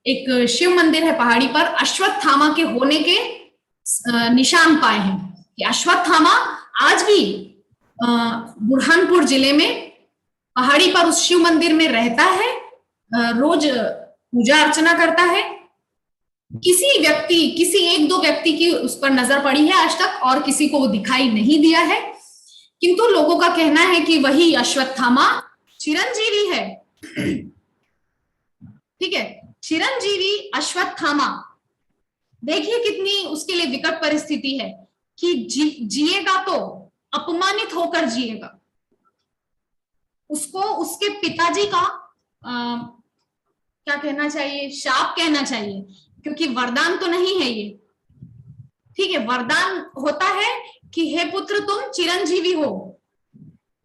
एक शिव मंदिर है पहाड़ी पर, अश्वत्थामा के होने के निशान पाए हैं कि अश्वत्थामा आज भी बुरहानपुर जिले में पहाड़ी पर उस शिव मंदिर में रहता है, रोज पूजा अर्चना करता है। किसी एक दो व्यक्ति की उस पर नजर पड़ी है आज तक, और किसी को वो दिखाई नहीं दिया है, किंतु लोगों का कहना है कि वही अश्वत्थामा चिरंजीवी है, ठीक है, चिरंजीवी अश्वत्थामा। देखिए कितनी उसके लिए विकट परिस्थिति है कि जिएगा तो अपमानित होकर जिएगा। उसको उसके पिताजी का क्या कहना चाहिए, शाप कहना चाहिए, क्योंकि वरदान तो नहीं है ये, ठीक है। वरदान होता है कि हे पुत्र तुम चिरंजीवी हो,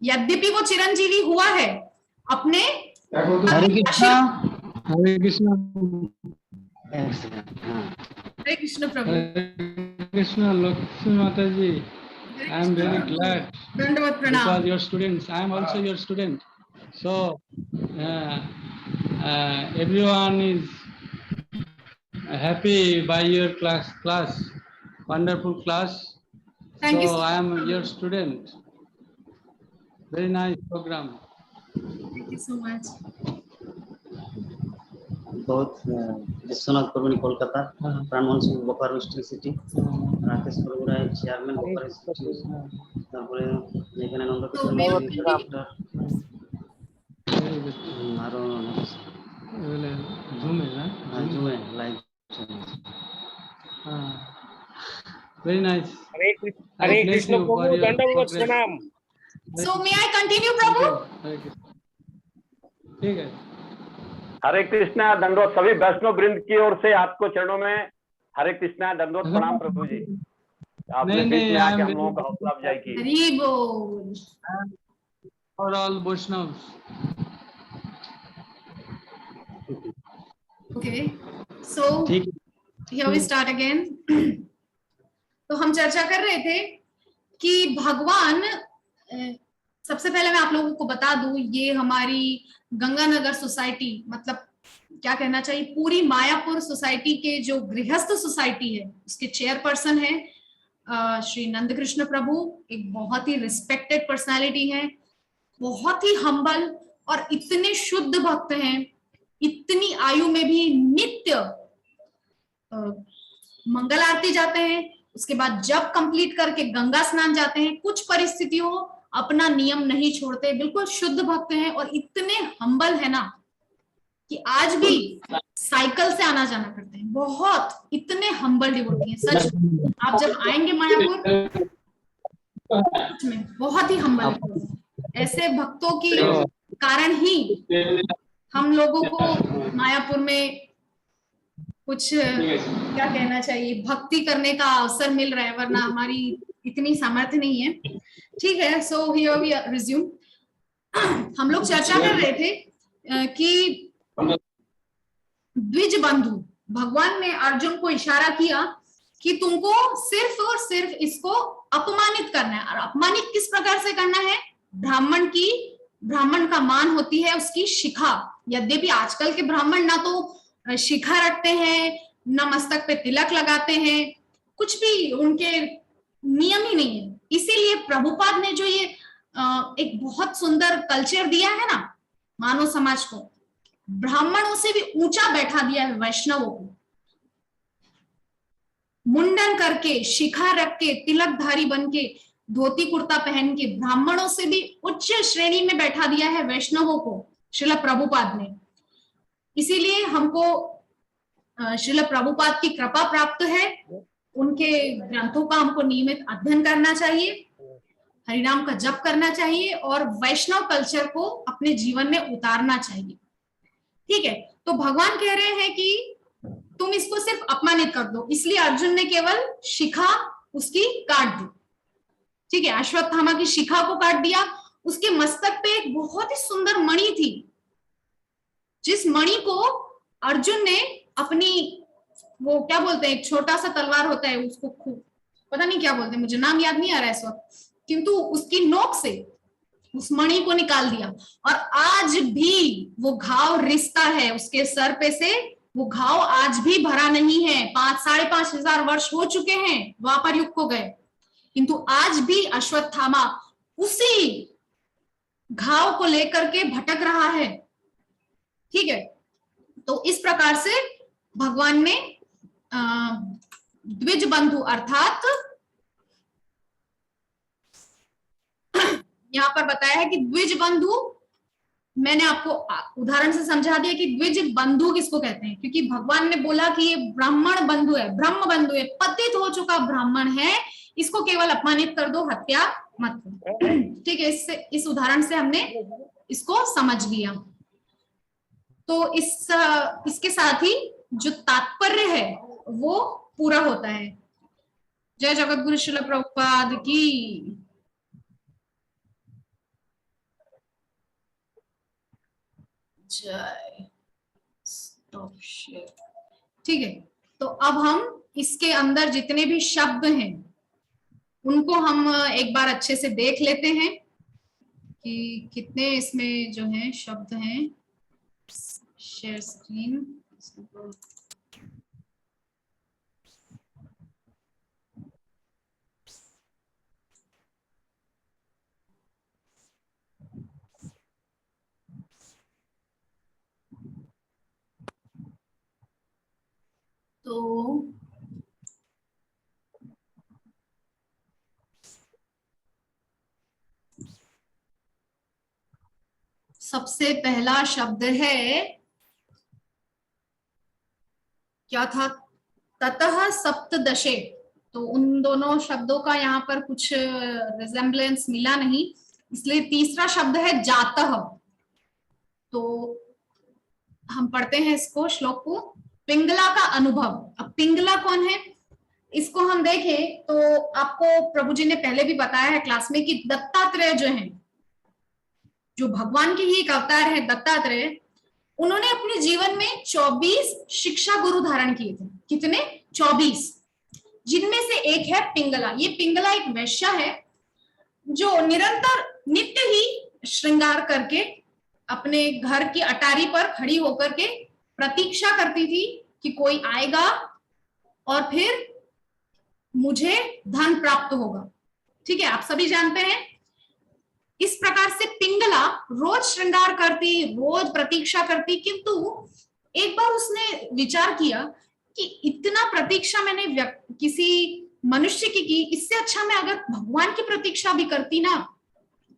यद्यपि वो चिरंजीवी हुआ है अपने हरे कृष्णा हरे कृष्ण प्रभु, कृष्णा लक्ष्मी माता जी, I am very glad दंडवत प्रणाम, because your students, I am also your student, so everyone is happy by your class, wonderful class. Thank you, So sir. I am your student. Very nice program. Thank you so much. बहुत विश्वनाथ प्रभु Kolkata, प्राणमोहन Singh Bokaro steel city, Rakesh प्रभु राय chairman Bokaro city, তারপরে যেখানে নন্দকৃষ্ণ doctor আরো জুমে না জুমে live very nice. हरे कृष्ण प्रभु, दंडवत प्रणाम। So may I continue, Prabhu? ठीक है। हरे कृष्णा दंडवत सभी वैष्णव वृंद की ओर से आपको चरणों में हरे कृष्णा दंडवत प्रणाम प्रभु जी। आपने बीच में आके हम लोगों का हौसला अफजाई की। हरि बोल। For all Vaishnavas. Okay, so here we start again. तो हम चर्चा कर रहे थे कि भगवान, सबसे पहले मैं आप लोगों को बता दूं, ये हमारी गंगानगर सोसाइटी, मतलब क्या कहना चाहिए, पूरी मायापुर सोसाइटी के जो गृहस्थ सोसाइटी है उसके चेयरपर्सन है श्री नंदकृष्ण प्रभु। एक बहुत ही रिस्पेक्टेड पर्सनालिटी है, बहुत ही हम्बल और इतने शुद्ध भक्त हैं, इतनी आयु में भी नित्य मंगल आरती जाते हैं, उसके बाद जब कंप्लीट करके गंगा स्नान जाते हैं, कुछ परिस्थितियों अपना नियम नहीं छोड़ते, बिल्कुल शुद्ध भक्त हैं और इतने हम्बल है ना कि आज भी साइकिल से आना जाना करते हैं, बहुत इतने हम्बल डिवोटी हैं सच। आप जब आएंगे मायापुर में बहुत ही हम्बल, ऐसे भक्तों की कारण ही हम लोगों को मायापुर में कुछ क्या कहना चाहिए, भक्ति करने का अवसर मिल रहा है, वरना हमारी इतनी सामर्थ्य नहीं है। ठीक है, सो हियर वी रिज्यूम। हम लोग चर्चा कर रहे थे कि द्विज बंधु, भगवान ने अर्जुन को इशारा किया कि तुमको सिर्फ और सिर्फ इसको अपमानित करना है। और अपमानित किस प्रकार से करना है? ब्राह्मण का मान होती है उसकी शिखा। यद्यपि आजकल के ब्राह्मण ना तो शिखा रखते हैं, ना मस्तक पे तिलक लगाते हैं, कुछ भी उनके नियम ही नहीं है। इसीलिए प्रभुपाद ने जो ये एक बहुत सुंदर कल्चर दिया है ना मानव समाज को, ब्राह्मणों से भी ऊंचा बैठा दिया है वैष्णवों को। मुंडन करके, शिखा रख के, तिलकधारी बन के, धोती कुर्ता पहन के ब्राह्मणों से भी उच्च श्रेणी में बैठा दिया है वैष्णवों को श्रील प्रभुपाद ने। इसीलिए हमको श्रील प्रभुपाद की कृपा प्राप्त है, उनके ग्रंथों का हमको नियमित अध्ययन करना चाहिए, हरिनाम का जप करना चाहिए और वैष्णव कल्चर को अपने जीवन में उतारना चाहिए। ठीक है, तो भगवान कह रहे हैं कि तुम इसको सिर्फ अपमानित कर दो, इसलिए अर्जुन ने केवल शिखा उसकी काट दी। ठीक है, अश्वत्थामा की शिखा को काट दिया। उसके मस्तक पे एक बहुत ही सुंदर मणि थी, जिस मणि को अर्जुन ने अपनी, वो क्या बोलते हैं, एक छोटा सा तलवार होता है उसको, पता नहीं क्या बोलते हैं, मुझे नाम याद नहीं आ रहा है इस वक्त, किंतु उसकी नोक से उस मणि को निकाल दिया। और आज भी वो घाव रिश्ता है उसके सर पे से, वो घाव आज भी भरा नहीं है। 5,500 वर्ष हो चुके हैं द्वापर युग को गए, किंतु आज भी अश्वत्थामा उसी घाव को लेकर के भटक रहा है। ठीक है, तो इस प्रकार से भगवान ने द्विज बंधु अर्थात यहाँ पर बताया है कि द्विज बंधु, मैंने आपको उदाहरण से समझा दिया कि द्विज बंधु किसको कहते हैं, क्योंकि भगवान ने बोला कि ये ब्राह्मण बंधु है, ब्रह्म बंधु है, पतित हो चुका ब्राह्मण है, इसको केवल अपमानित कर दो, हत्या मत करो। ठीक है, इस उदाहरण से हमने इसको समझ लिया। तो इसके साथ ही जो तात्पर्य है वो पूरा होता है। जय जगत गुरु श्रील प्रभुपाद की। जय। Stop share. ठीक है, तो अब हम इसके अंदर जितने भी शब्द हैं उनको हम एक बार अच्छे से देख लेते हैं कि कितने इसमें जो है शब्द हैं। Share screen. तो सबसे पहला शब्द है, क्या था, ततः सप्तदशे। तो उन दोनों शब्दों का यहाँ पर कुछ रिजेम्बलेंस मिला नहीं, इसलिए तीसरा शब्द है जातः। तो हम पढ़ते हैं इसको, श्लोक को। पिंगला का अनुभव। अब पिंगला कौन है, इसको हम देखें तो आपको प्रभु जी ने पहले भी बताया है क्लास में कि दत्तात्रेय जो है, जो भगवान के ही एक अवतार है दत्तात्रेय, उन्होंने अपने जीवन में 24 शिक्षा गुरु धारण किए थे। कितने? 24, जिनमें से एक है पिंगला। ये पिंगला एक वैश्या है जो निरंतर नित्य ही श्रृंगार करके अपने घर की अटारी पर खड़ी होकर के प्रतीक्षा करती थी कि कोई आएगा और फिर मुझे धन प्राप्त होगा। ठीक है, आप सभी जानते हैं। इस प्रकार से पिंगला रोज श्रृंगार करती, रोज प्रतीक्षा करती, किंतु एक बार उसने विचार किया कि इतना प्रतीक्षा मैंने किसी मनुष्य की, इससे अच्छा मैं अगर भगवान की प्रतीक्षा भी करती ना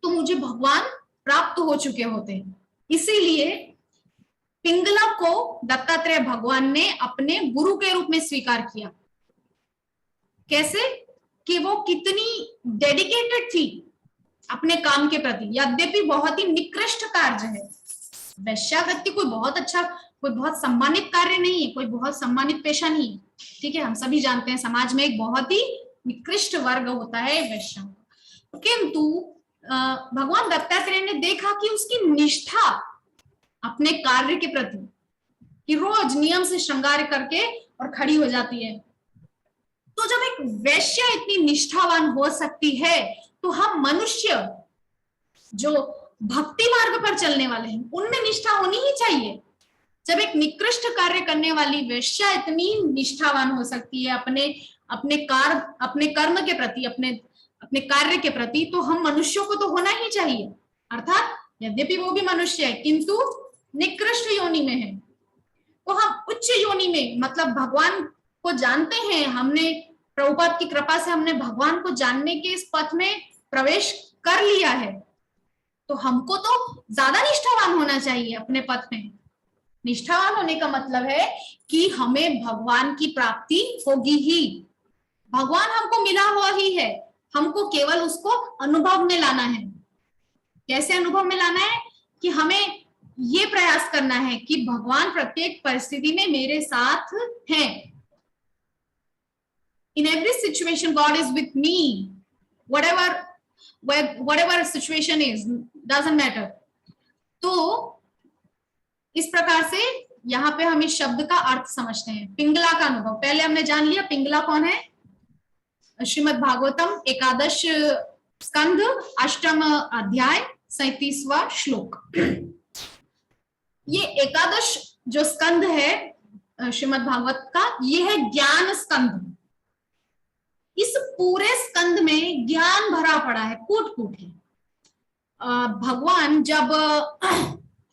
तो मुझे भगवान प्राप्त हो चुके होते। इसीलिए पिंगला को दत्तात्रेय भगवान ने अपने गुरु के रूप में स्वीकार किया। कैसे? कि वो कितनी डेडिकेटेड थी अपने काम के प्रति, यद्यपि बहुत ही निकृष्ट कार्य है। वैश्यावृत्ति कोई बहुत अच्छा, कोई बहुत सम्मानित कार्य नहीं है, कोई बहुत सम्मानित पेशा नहीं है, ठीक है। हम सभी जानते हैं समाज में एक बहुत ही निकृष्ट वर्ग होता है वैश्या। किंतु भगवान दत्तात्रेय ने देखा कि उसकी निष्ठा अपने कार्य के प्रति, कि रोज नियम से श्रृंगार करके और खड़ी हो जाती है, तो जब एक वैश्या इतनी निष्ठावान हो सकती है तो हम मनुष्य जो भक्ति मार्ग पर चलने वाले हैं उनमें निष्ठा होनी ही चाहिए। जब एक निकृष्ट कार्य करने वाली वैश्या इतनी निष्ठावान हो सकती है अपने कर्म के प्रति, अपने कार्य के प्रति, तो हम मनुष्यों को तो होना ही चाहिए। अर्थात यद्यपि वो भी मनुष्य है किंतु निकृष्ट योनि में है, तो हम उच्च योनि में, मतलब भगवान को जानते हैं। हमने प्रभुपाद की कृपा से हमने भगवान को जानने के इस पथ में प्रवेश कर लिया है, तो हमको तो ज्यादा निष्ठावान होना चाहिए अपने पथ में। निष्ठावान होने का मतलब है कि हमें भगवान की प्राप्ति होगी ही, भगवान हमको मिला हुआ ही है, हमको केवल उसको अनुभव में लाना है। कैसे अनुभव में लाना है? कि हमें ये प्रयास करना है कि भगवान प्रत्येक परिस्थिति में मेरे साथ हैं। In every situation, God is with me. Whatever situation is, doesn't matter. तो इस प्रकार से यहाँ पे हम इस शब्द का अर्थ समझते हैं। पिंगला का अनुभव, पहले हमने जान लिया पिंगला कौन है। श्रीमद् भागवतम एकादश स्कंध 8वां अध्याय 37वां श्लोक। ये एकादश जो स्कंध है श्रीमद् भागवत का, ये है ज्ञान स्कंध। इस पूरे स्कंद में ज्ञान भरा पड़ा है, कूट कूट है। भगवान जब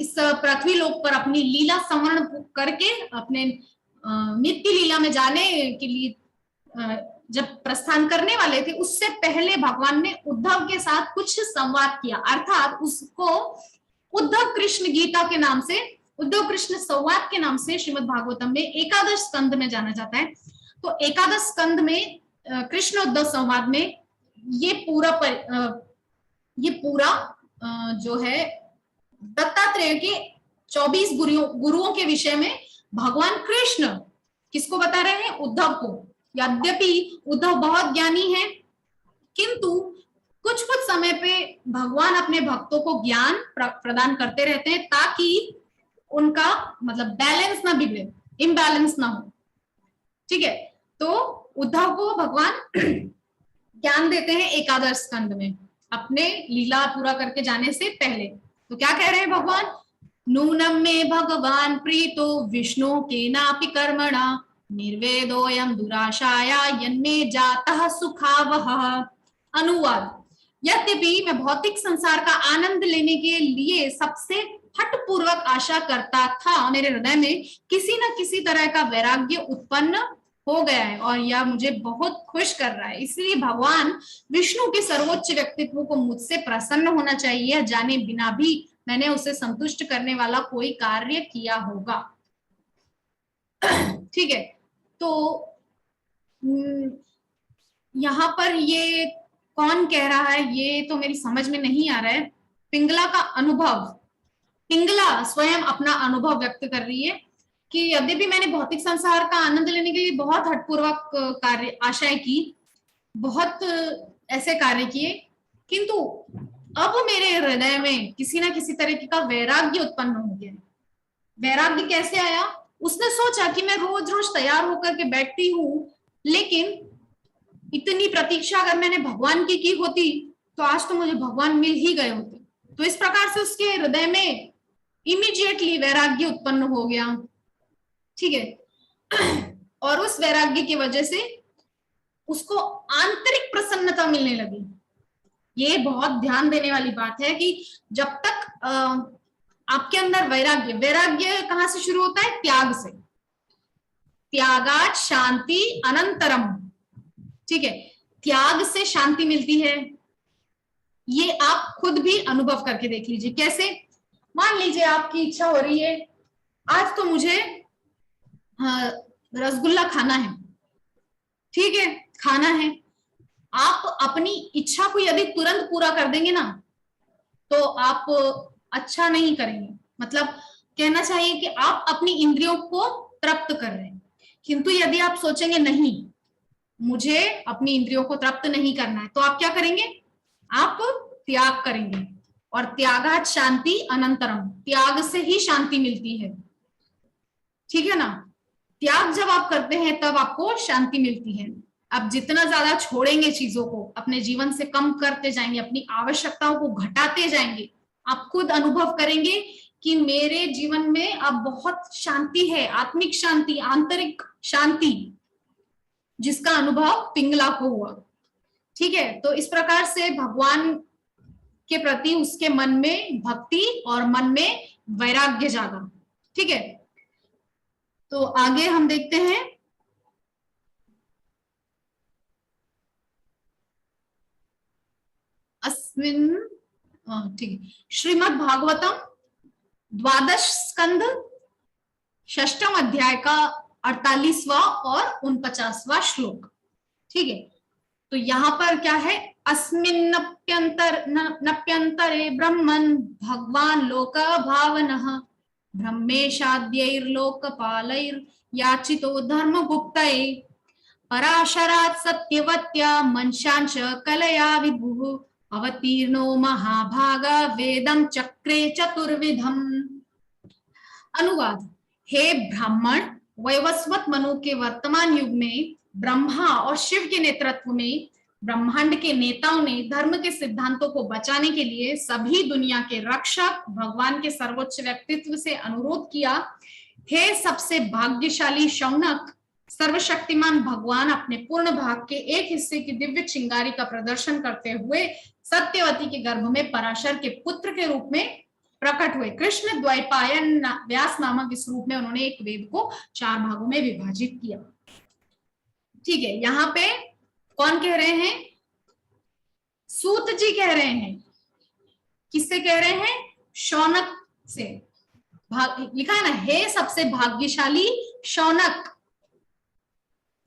इस पृथ्वी लोक पर अपनी लीला संवरण करके अपने नित्य लीला में जाने के लिए जब प्रस्थान करने वाले थे, उससे पहले भगवान ने उद्धव के साथ कुछ संवाद किया। अर्थात उसको उद्धव कृष्ण गीता के नाम से, उद्धव कृष्ण संवाद के नाम से श्रीमद् भागवतम में एकादश स्कंद में जाना जाता है। तो एकादश स्कंद में कृष्ण उद्धव संवाद में ये पूरा जो है दत्तात्रेय के 24 गुरुओं के विषय में भगवान कृष्ण किसको बता रहे हैं? उद्धव को। यद्यपि उद्धव बहुत ज्ञानी है, किंतु कुछ कुछ समय पे भगवान अपने भक्तों को ज्ञान प्रदान करते रहते हैं ताकि उनका मतलब बैलेंस ना बिगड़े, इम्बैलेंस ना हो। ठीक है, तो उद्धव को भगवान ज्ञान देते हैं एकादश स्कंद में, अपने लीला पूरा करके जाने से पहले। तो क्या कह रहे हैं भगवान? नूनम में भगवान प्रीतो विष्णु के नापि कर्मणा निर्वेदोयम दुराशाया यन्मे जातः सुखावह। अनुवाद: यद्यपि मैं भौतिक संसार का आनंद लेने के लिए सबसे हठपूर्वक आशा करता था, मेरे हृदय में किसी न किसी तरह का वैराग्य उत्पन्न हो गया है और यह मुझे बहुत खुश कर रहा है। इसलिए भगवान विष्णु के सर्वोच्च व्यक्तित्व को मुझसे प्रसन्न होना चाहिए, जाने बिना भी मैंने उसे संतुष्ट करने वाला कोई कार्य किया होगा। ठीक है, तो यहाँ पर ये कौन कह रहा है ये तो मेरी समझ में नहीं आ रहा है। पिंगला का अनुभव, पिंगला स्वयं अपना अनुभव व्यक्त कर रही है कि यद्यपि मैंने भौतिक संसार का आनंद लेने के लिए बहुत हठपूर्वक कार्य आशाएं की, बहुत ऐसे कार्य किए, किंतु अब मेरे हृदय में किसी ना किसी तरीके का वैराग्य उत्पन्न हो गया। वैराग्य कैसे आया? उसने सोचा कि मैं रोज रोज तैयार होकर के बैठती हूँ, लेकिन इतनी प्रतीक्षा अगर मैंने भगवान की होती तो आज तो मुझे भगवान मिल ही गए होते। तो इस प्रकार से उसके हृदय में इमीडिएटली वैराग्य उत्पन्न हो गया। ठीक है, और उस वैराग्य की वजह से उसको आंतरिक प्रसन्नता मिलने लगी। ये बहुत ध्यान देने वाली बात है कि जब तक आपके अंदर वैराग्य कहाँ से शुरू होता है? त्याग से। त्यागात शांति अनंतरम। ठीक है, त्याग से शांति मिलती है। ये आप खुद भी अनुभव करके देख लीजिए। कैसे? मान लीजिए आपकी इच्छा हो रही है आज तो मुझे रसगुल्ला खाना है, ठीक है, खाना है। आप अपनी इच्छा को यदि तुरंत पूरा कर देंगे ना तो आप अच्छा नहीं करेंगे। मतलब कहना चाहिए कि आप अपनी इंद्रियों को तृप्त कर रहे हैं, किंतु यदि आप सोचेंगे नहीं मुझे अपनी इंद्रियों को तृप्त नहीं करना है, तो आप क्या करेंगे? आप त्याग करेंगे। और त्यागात शांति अनंतरम, त्याग से ही शांति मिलती है, ठीक है ना। त्याग जब आप करते हैं तब आपको शांति मिलती है। आप जितना ज्यादा छोड़ेंगे चीजों को, अपने जीवन से कम करते जाएंगे, अपनी आवश्यकताओं को घटाते जाएंगे, आप खुद अनुभव करेंगे कि मेरे जीवन में अब बहुत शांति है, आत्मिक शांति, आंतरिक शांति, जिसका अनुभव पिंगला को हुआ, ठीक है। तो इस प्रकार से भगवान के प्रति उसके मन में भक्ति और मन में वैराग्य जागा, ठीक है। तो आगे हम देखते हैं, अस्मिन, ठीक है, श्रीमद् भागवतम द्वादश स्कंद षष्ठम अध्याय का 48वां और 49वां श्लोक, ठीक है। तो यहाँ पर क्या है, अस्मिन् नप्यंतरे ब्रह्मन् भगवान लोक भावनः ब्रह्मेशाद्यैर्लोकपालैर्याचितो धर्मगुप्तये पराशरात् सत्यवत्या मंशांश कलया विभुः अवतीर्णो महाभाग वेदम चक्रे चतुर्विधम। अनुवाद। हे ब्राह्मण, वैवस्वत मनु के वर्तमान युग में ब्रह्मा और शिव के नेतृत्व में ब्रह्मांड के नेताओं ने धर्म के सिद्धांतों को बचाने के लिए सभी दुनिया के रक्षक भगवान के सर्वोच्च व्यक्तित्व से अनुरोध किया, हे सबसे भाग्यशाली शौनक, सर्वशक्तिमान भगवान अपने पूर्ण भाग के एक हिस्से की दिव्य चिंगारी का प्रदर्शन करते हुए सत्यवती के गर्भ में पराशर के पुत्र के रूप में प्रकट हुए। कृष्ण द्वैपायन व्यास नामक इस रूप में उन्होंने एक वेद को 4 भागों में विभाजित किया, ठीक है। यहाँ पे कौन कह रहे हैं? सूत जी कह रहे हैं। किससे कह रहे हैं? शौनक से। लिखा है ना, हे सबसे भाग्यशाली शौनक,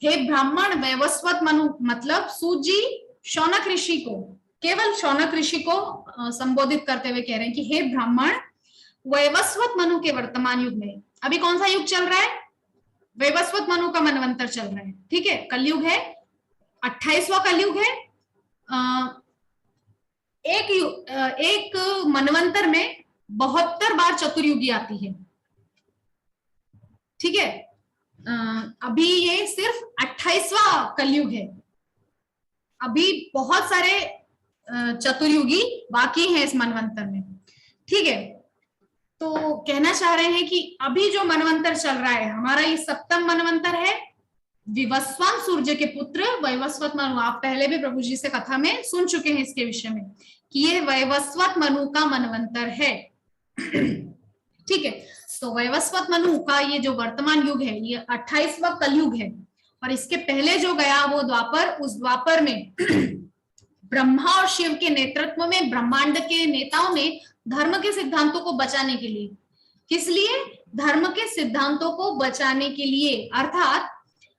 हे ब्राह्मण वैवस्वत मनु, मतलब सूत जी शौनक ऋषि को, केवल शौनक ऋषि को संबोधित करते हुए कह रहे हैं कि हे ब्राह्मण, वैवस्वत मनु के वर्तमान युग में, अभी कौन सा युग चल रहा है? वैवस्वत मनु का मनवंतर चल रहा है, ठीक है। कलयुग है, 28वां कलयुग है। एक मनवंतर में 72 बार चतुर्युगी आती है, ठीक है। अभी ये सिर्फ 28वां कलयुग है, अभी बहुत सारे चतुर्युगी बाकी हैं इस मनवंतर में, ठीक है। तो कहना चाह रहे हैं कि अभी जो मनवंतर चल रहा है हमारा, ये 7वां मनवंतर है। विवस्वान सूर्य के पुत्र वैवस्वत मनु, आप पहले भी प्रभु जी से कथा में सुन चुके हैं इसके विषय में कि ये वैवस्वत मनु का मनवंतर है, ठीक है। तो वैवस्वत मनु का ये जो वर्तमान युग है ये 28वां कलयुग है, और इसके पहले जो गया वो द्वापर, उस द्वापर में ब्रह्मा और शिव के नेतृत्व में ब्रह्मांड के नेताओं ने धर्म के सिद्धांतों को बचाने के लिए, किस लिए? धर्म के सिद्धांतों को बचाने के लिए, अर्थात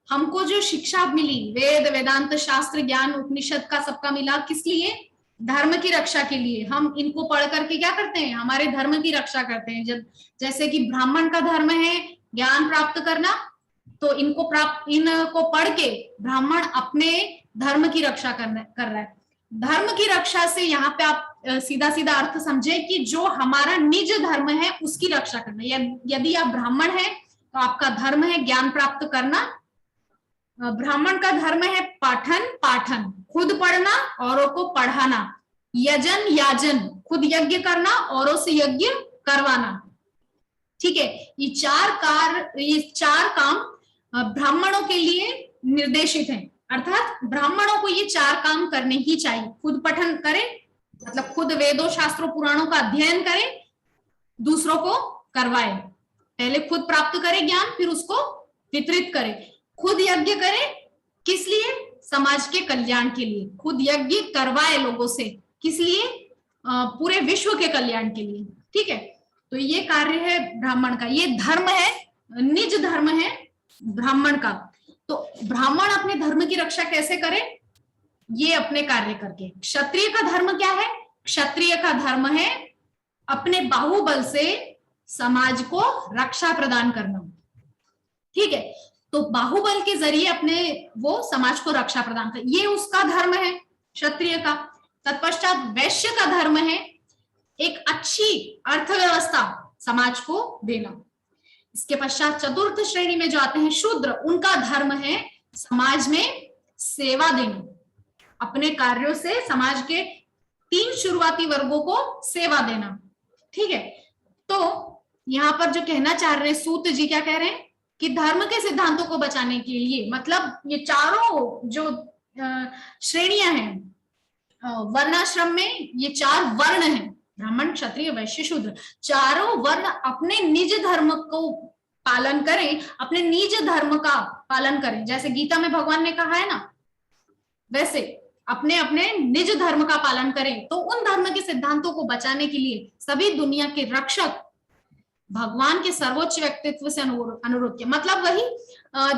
हमको जो शिक्षा मिली, वेद वेदांत शास्त्र ज्ञान उपनिषद का सबका मिला, किस लिए? धर्म की रक्षा के लिए। हम इनको पढ़ करके क्या करते हैं? हमारे धर्म की रक्षा करते हैं। जब जैसे कि ब्राह्मण का धर्म है ज्ञान प्राप्त करना, तो इनको पढ़ के ब्राह्मण अपने धर्म की रक्षा कर रहा है। धर्म की रक्षा से यहाँ पे आप सीधा सीधा अर्थ समझे कि जो हमारा निज धर्म है उसकी रक्षा करना। यदि आप ब्राह्मण हैं तो आपका धर्म है ज्ञान प्राप्त करना। ब्राह्मण का धर्म है पाठन, खुद पढ़ना, औरों को पढ़ाना। यजन याजन, खुद यज्ञ करना, औरों से यज्ञ करवाना, ठीक है। ये चार काम ब्राह्मणों के लिए निर्देशित हैं, अर्थात ब्राह्मणों को ये 4 काम करने ही चाहिए। खुद पठन करें, मतलब खुद वेदों शास्त्रों पुराणों का अध्ययन करें, दूसरों को करवाए। पहले खुद प्राप्त करें ज्ञान, फिर उसको वितरित करें। खुद यज्ञ करें, किस लिए? समाज के कल्याण के लिए। खुद यज्ञ करवाए लोगों से, किस लिए? पूरे विश्व के कल्याण के लिए, ठीक है। तो ये कार्य है ब्राह्मण का, ये धर्म है, निज धर्म है ब्राह्मण का। तो ब्राह्मण अपने धर्म की रक्षा कैसे करे? ये अपने कार्य करके। क्षत्रिय का धर्म क्या है? क्षत्रिय का धर्म है अपने बाहुबल से समाज को रक्षा प्रदान करना। ठीक है, तो बाहुबल के जरिए अपने वो समाज को रक्षा प्रदान कर, ये उसका धर्म है क्षत्रिय का। तत्पश्चात वैश्य का धर्म है एक अच्छी अर्थव्यवस्था समाज को देना। इसके पश्चात चतुर्थ श्रेणी में जो आते हैं शूद्र, उनका धर्म है समाज में सेवा देना, अपने कार्यों से समाज के 3 शुरुआती वर्गों को सेवा देना। ठीक है, तो यहाँ पर जो कहना चाह रहे हैं सूत जी, क्या कह रहे हैं कि धर्म के सिद्धांतों को बचाने के लिए, मतलब ये चारों जो श्रेणियां हैं वर्णाश्रम में, ये 4 वर्ण हैं, ब्राह्मण क्षत्रिय वैश्य शूद्र, चारों वर्ण अपने निज धर्म को पालन करें, अपने निज धर्म का पालन करें। जैसे गीता में भगवान ने कहा है ना, वैसे अपने अपने निज धर्म का पालन करें। तो उन धर्म के सिद्धांतों को बचाने के लिए सभी दुनिया के रक्षक भगवान के सर्वोच्च व्यक्तित्व से अनुरोध किया। मतलब वही,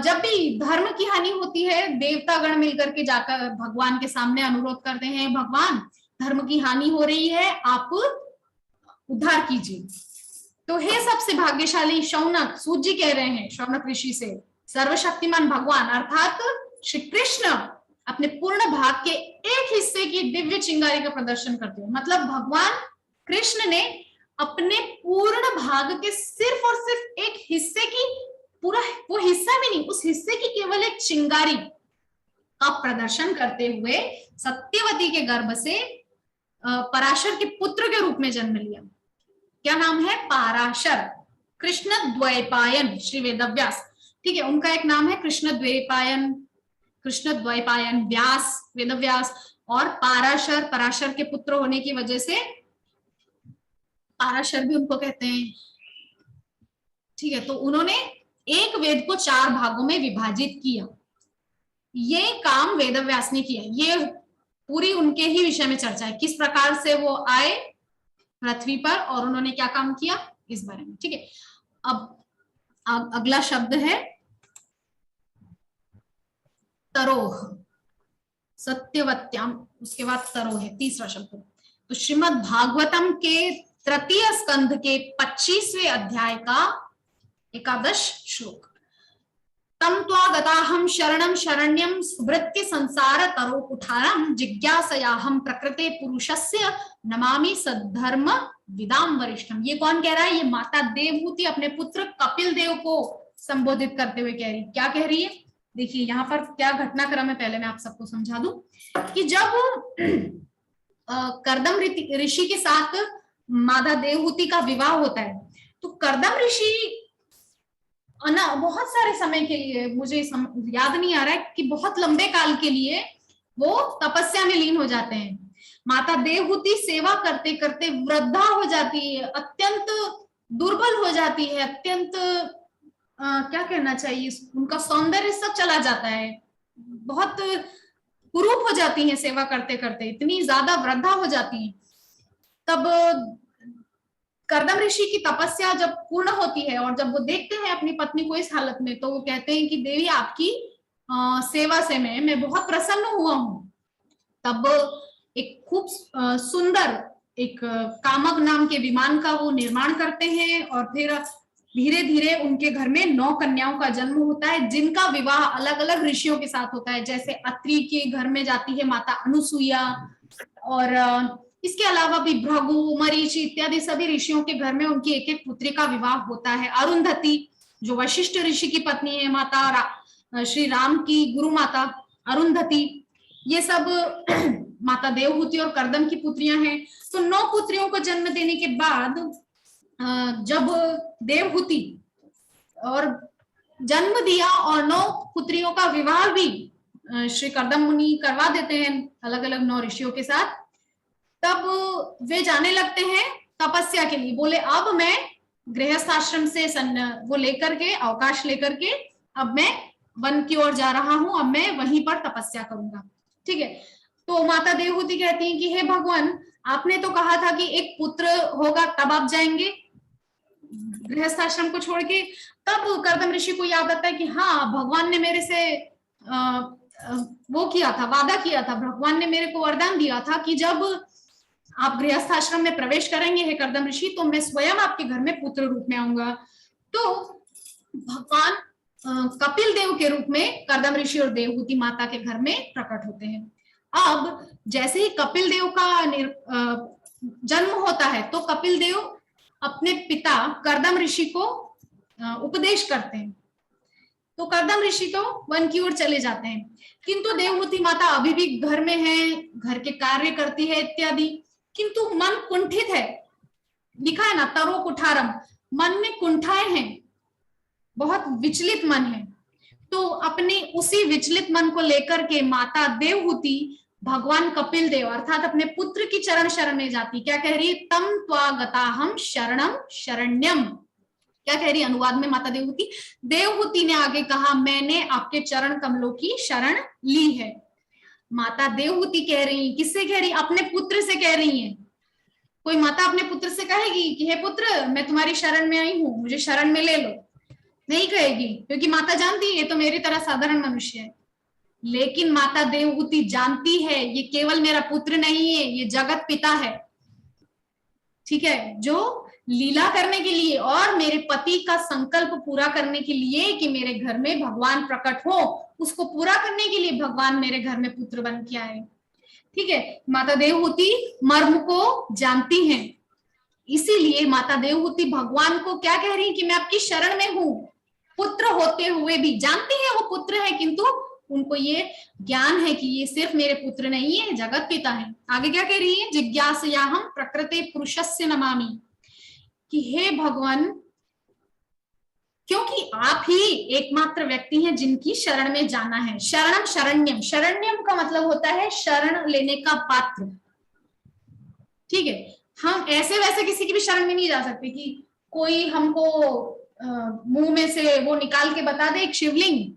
जब भी धर्म की हानि होती है, देवतागण मिलकर के जाकर भगवान के सामने अनुरोध करते हैं, भगवान धर्म की हानि हो रही है, आप उद्धार कीजिए। तो हे सबसे भाग्यशाली शौनक, सूत जी कह रहे हैं शौनक ऋषि से, सर्वशक्तिमान भगवान अर्थात श्री कृष्ण अपने पूर्ण भाग के एक हिस्से की दिव्य चिंगारी का प्रदर्शन करते हैं। मतलब भगवान कृष्ण ने अपने पूर्ण भाग के सिर्फ और सिर्फ एक हिस्से की, पूरा वो हिस्सा भी नहीं, उस हिस्से की केवल एक चिंगारी का प्रदर्शन करते हुए सत्यवती के गर्भ से पराशर के पुत्र के रूप में जन्म लिया। क्या नाम है? पाराशर, कृष्ण द्वैपायन श्री वेदव्यास। ठीक है, उनका एक नाम है कृष्ण द्वैपायन, कृष्ण द्वैपायन व्यास, वेदव्यास, और पाराशर, पराशर के पुत्र होने की वजह से पाराशर भी उनको कहते हैं। ठीक है, तो उन्होंने एक वेद को 4 भागों में विभाजित किया। ये काम वेदव्यास ने किया। ये पूरी उनके ही विषय में चर्चा है, किस प्रकार से वो आए पृथ्वी पर और उन्होंने क्या काम किया इस बारे में। ठीक है, अब अगला शब्द है तरोह, सत्यवत्याम, उसके बाद तरोह है तीसरा शब्द। तो श्रीमद् भागवतम के तृतीय स्कंध के 25वें अध्याय का 11 श्लोक। तम त्वागताहं शरणं शरण्यं स्मृत्य संसार तरो कुठारं जिज्ञासयाहं प्रकृते पुरुषस्य नमामि सद्धर्म विदाम वरिष्ठम। ये कौन कह रहा है? ये माता देवहूति अपने पुत्र कपिल देव को संबोधित करते हुए कह रही। क्या कह रही है? देखिए यहाँ पर क्या घटनाक्रम है, पहले मैं आप सबको समझा दूं कि जब कर्दम ऋषि के साथ माता देवहूति का विवाह होता है, तो कर्दम ऋषि बहुत सारे समय के लिए, मुझे याद नहीं आ रहा है कि बहुत लंबे काल के लिए वो तपस्या में लीन हो जाते हैं। माता देवहूति सेवा करते करते वृद्धा हो जाती है, अत्यंत दुर्बल हो जाती है, अत्यंत क्या कहना चाहिए, उनका सौंदर्य सब चला जाता है, बहुत कुरूप हो जाती हैं सेवा करते करते, इतनी ज्यादा वृद्धा हो जाती हैं। तब कर्दम ऋषि की तपस्या जब पूर्ण होती है और जब वो देखते हैं अपनी पत्नी को इस हालत में, तो वो कहते हैं कि देवी आपकी सेवा से मैं बहुत प्रसन्न हुआ हूँ। तब एक खूब सुंदर एक कामक नाम के विमान का वो निर्माण करते हैं और फिर धीरे धीरे उनके घर में 9 कन्याओं का जन्म होता है, जिनका विवाह अलग अलग ऋषियों के साथ होता है। जैसे अत्रि के घर में जाती है माता अनुसुईया, और इसके अलावा भी भृगु, मरीचि इत्यादि सभी ऋषियों के घर में उनकी एक एक पुत्री का विवाह होता है। अरुंधति जो वशिष्ठ ऋषि की पत्नी है, माता श्री राम की गुरु माता अरुंधति, ये सब माता देवहूति और कर्दम की पुत्रियां हैं। तो 9 पुत्रियों को जन्म देने के बाद जब देवहूति और जन्म दिया और 9 पुत्रियों का विवाह भी श्री कर्दम मुनि करवा देते हैं अलग अलग 9 ऋषियों के साथ, तब वे जाने लगते हैं तपस्या के लिए। बोले अब मैं गृहस्थ आश्रम से वो लेकर के अवकाश लेकर के अब मैं वन की ओर जा रहा हूं, अब मैं वहीं पर तपस्या करूंगा। ठीक है, तो माता देवहूति कहती हैं कि हे भगवान, आपने तो कहा था कि एक पुत्र होगा तब आप जाएंगे, गृहस्थ आश्रम को छोड़ के, तब कर्दम ऋषि को याद आता है कि हाँ, भगवान ने मेरे से वो किया था, वादा किया था, भगवान ने मेरे को वरदान दिया था कि जब आप गृहस्थ आश्रम में प्रवेश करेंगे हे कर्दम ऋषि, तो मैं स्वयं आपके घर में पुत्र रूप में आऊंगा। तो भगवान कपिल देव के रूप में कर्दम ऋषि और देवहूति माता के घर में प्रकट होते हैं। अब जैसे ही कपिल देव का जन्म होता है, तो कपिल देव अपने पिता कर्दम ऋषि को उपदेश करते हैं। तो कर्दम ऋषि तो वन की ओर चले जाते हैं, किंतु देवहूति माता अभी भी घर में है, घर के कार्य करती है इत्यादि, किंतु मन कुंठित है। लिखा है ना, तरो कुठारम, मन में कुंठाएं हैं, बहुत विचलित मन है। तो अपने उसी विचलित मन को लेकर के माता देवहूति भगवान कपिल देव अर्थात अपने पुत्र की चरण शरण में जाती। क्या कह रही है? तम त्वा गताहम शरणम शरण्यम। क्या कह रही है अनुवाद में माता देवहूति? देवहूति ने आगे कहा, मैंने आपके चरण कमलों की शरण ली है। माता देवहूति कह रही, किससे कह रही? अपने पुत्र से कह रही है। कोई माता अपने पुत्र से कहेगी कि हे पुत्र, मैं तुम्हारी शरण में आई हूं, मुझे शरण में ले लो? नहीं कहेगी, क्योंकि माता जानती है ये तो मेरी तरह साधारण मनुष्य है। लेकिन माता देवहूति जानती है ये केवल मेरा पुत्र नहीं है, ये जगत पिता है, ठीक है, जो लीला करने के लिए और मेरे पति का संकल्प पूरा करने के लिए कि मेरे घर में भगवान प्रकट हो, उसको पूरा करने के लिए भगवान मेरे घर में पुत्र बन के आए। ठीक है, माता देवहूति मर्म को जानती हैं, इसीलिए माता देवहूति भगवान को क्या कह रही है कि मैं आपकी शरण में हूं। पुत्र होते हुए भी जानती है वो पुत्र है, किंतु उनको ये ज्ञान है कि ये सिर्फ मेरे पुत्र नहीं है, जगत पिता है। आगे क्या कह रही है? जिज्ञासयाहं प्रकृते पुरुषस्य नमामि, कि हे भगवान, क्योंकि आप ही एकमात्र व्यक्ति हैं जिनकी शरण में जाना है। शरणम शरण्यम, शरण्यम का मतलब होता है शरण लेने का पात्र। ठीक है, हम ऐसे वैसे किसी की भी शरण में नहीं जा सकते कि कोई हमको मुंह में से वो निकाल के बता दे एक शिवलिंग,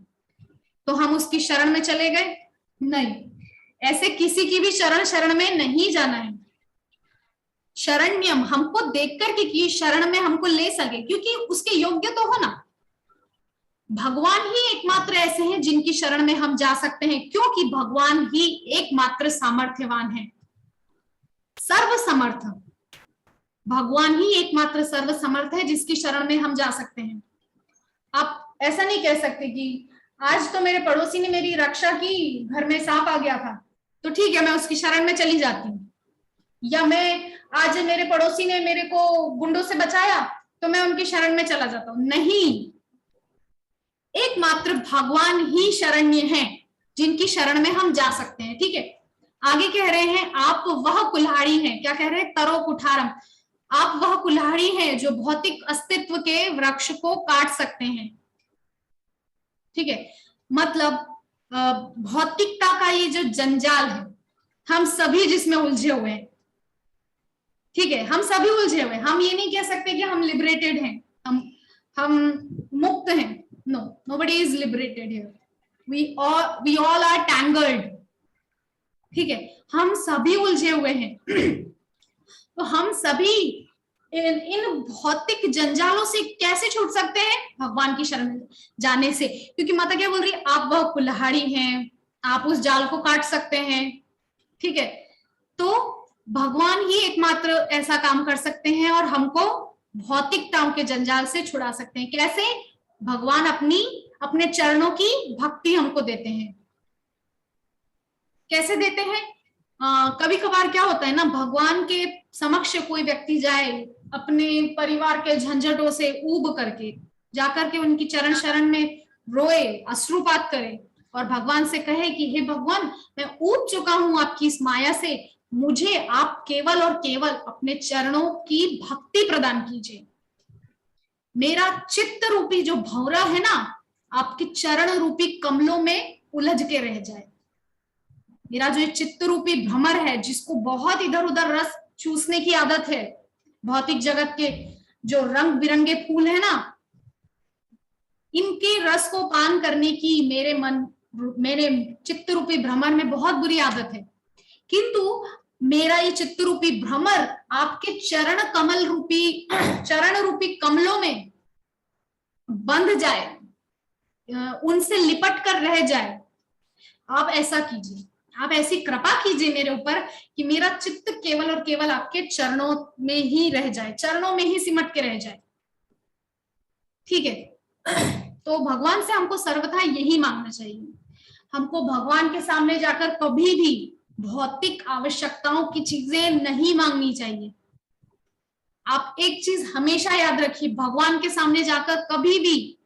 तो हम उसकी शरण में चले गए। नहीं, ऐसे किसी की भी शरण में नहीं जाना है। शरण्यम, हमको देख करके कि शरण में हमको ले सके, क्योंकि उसके योग्य तो हो ना। भगवान ही एकमात्र ऐसे हैं जिनकी शरण में हम जा सकते हैं, क्योंकि भगवान ही एकमात्र सामर्थ्यवान है, सर्वसमर्थ। भगवान ही एकमात्र सर्वसमर्थ है जिसकी शरण में हम जा सकते हैं। आप ऐसा नहीं कह सकते कि आज तो मेरे पड़ोसी ने मेरी रक्षा की, घर में सांप आ गया था तो ठीक है मैं उसकी शरण में चली जाती हूँ, या मैं आज मेरे पड़ोसी ने मेरे को गुंडों से बचाया तो मैं उनकी शरण में चला जाता हूं। नहीं, एकमात्र भगवान ही शरण्य हैं जिनकी शरण में हम जा सकते हैं। ठीक है, आगे कह रहे हैं आप वह कुल्हाड़ी हैं। क्या कह रहे हैं? तरो कुठारम, आप वह कुल्हाड़ी हैं जो भौतिक अस्तित्व के वृक्ष को काट सकते हैं। ठीक है, मतलब भौतिकता का ये जो जंजाल है, हम सभी जिसमें उलझे हुए हैं। ठीक है, हम सभी उलझे हुए हैं। हम ये नहीं कह सकते कि हम लिबरेटेड हैं, हम मुक्त हैं। No, nobody is liberated here, we all are tangled. ठीक है, हम सभी उलझे हुए हैं। तो हम सभी इन भौतिक जंजालों से कैसे छूट सकते हैं? भगवान की शरण में जाने से। क्योंकि माता क्या बोल रही है? आप वह कुल्हाड़ी हैं, आप उस जाल को काट सकते हैं। ठीक है, तो भगवान ही एकमात्र ऐसा काम कर सकते हैं और हमको भौतिकताओं के जंजाल से छुड़ा सकते हैं। कैसे? भगवान अपने चरणों की भक्ति हमको देते हैं। कैसे देते हैं? कभी कभार क्या होता है ना, भगवान के समक्ष कोई व्यक्ति जाए, अपने परिवार के झंझटों से ऊब करके जाकर के उनकी चरण शरण में रोए, अश्रुपात करे और भगवान से कहे कि हे भगवान, मैं ऊब चुका हूं आपकी इस माया से, मुझे आप केवल और केवल अपने चरणों की भक्ति प्रदान कीजिए। मेरा चित्त रूपी जो भंवरा है ना, आपके चरण रूपी कमलों में उलझ के रह जाए। मेरा जो चित्त रूपी भ्रमर है, जिसको बहुत इधर उधर रस चूसने की आदत है, भौतिक जगत के जो रंग बिरंगे फूल है ना, इनके रस को पान करने की मेरे चित्त रूपी भ्रमर में बहुत बुरी आदत है। किंतु मेरा ये चित्त रूपी भ्रमर आपके चरण रूपी कमलों में बंध जाए, उनसे लिपट कर रह जाए। आप ऐसा कीजिए, आप ऐसी कृपा कीजिए मेरे ऊपर कि मेरा चित्त केवल और केवल आपके चरणों में ही रह जाए, चरणों में ही सिमट के रह जाए। ठीक है, तो भगवान से हमको सर्वथा यही मांगना चाहिए। हमको भगवान के सामने जाकर कभी भी भौतिक आवश्यकताओं की चीजें नहीं मांगनी चाहिए। आप एक चीज हमेशा याद रखिए, भगवान के सामने जाकर कभी भी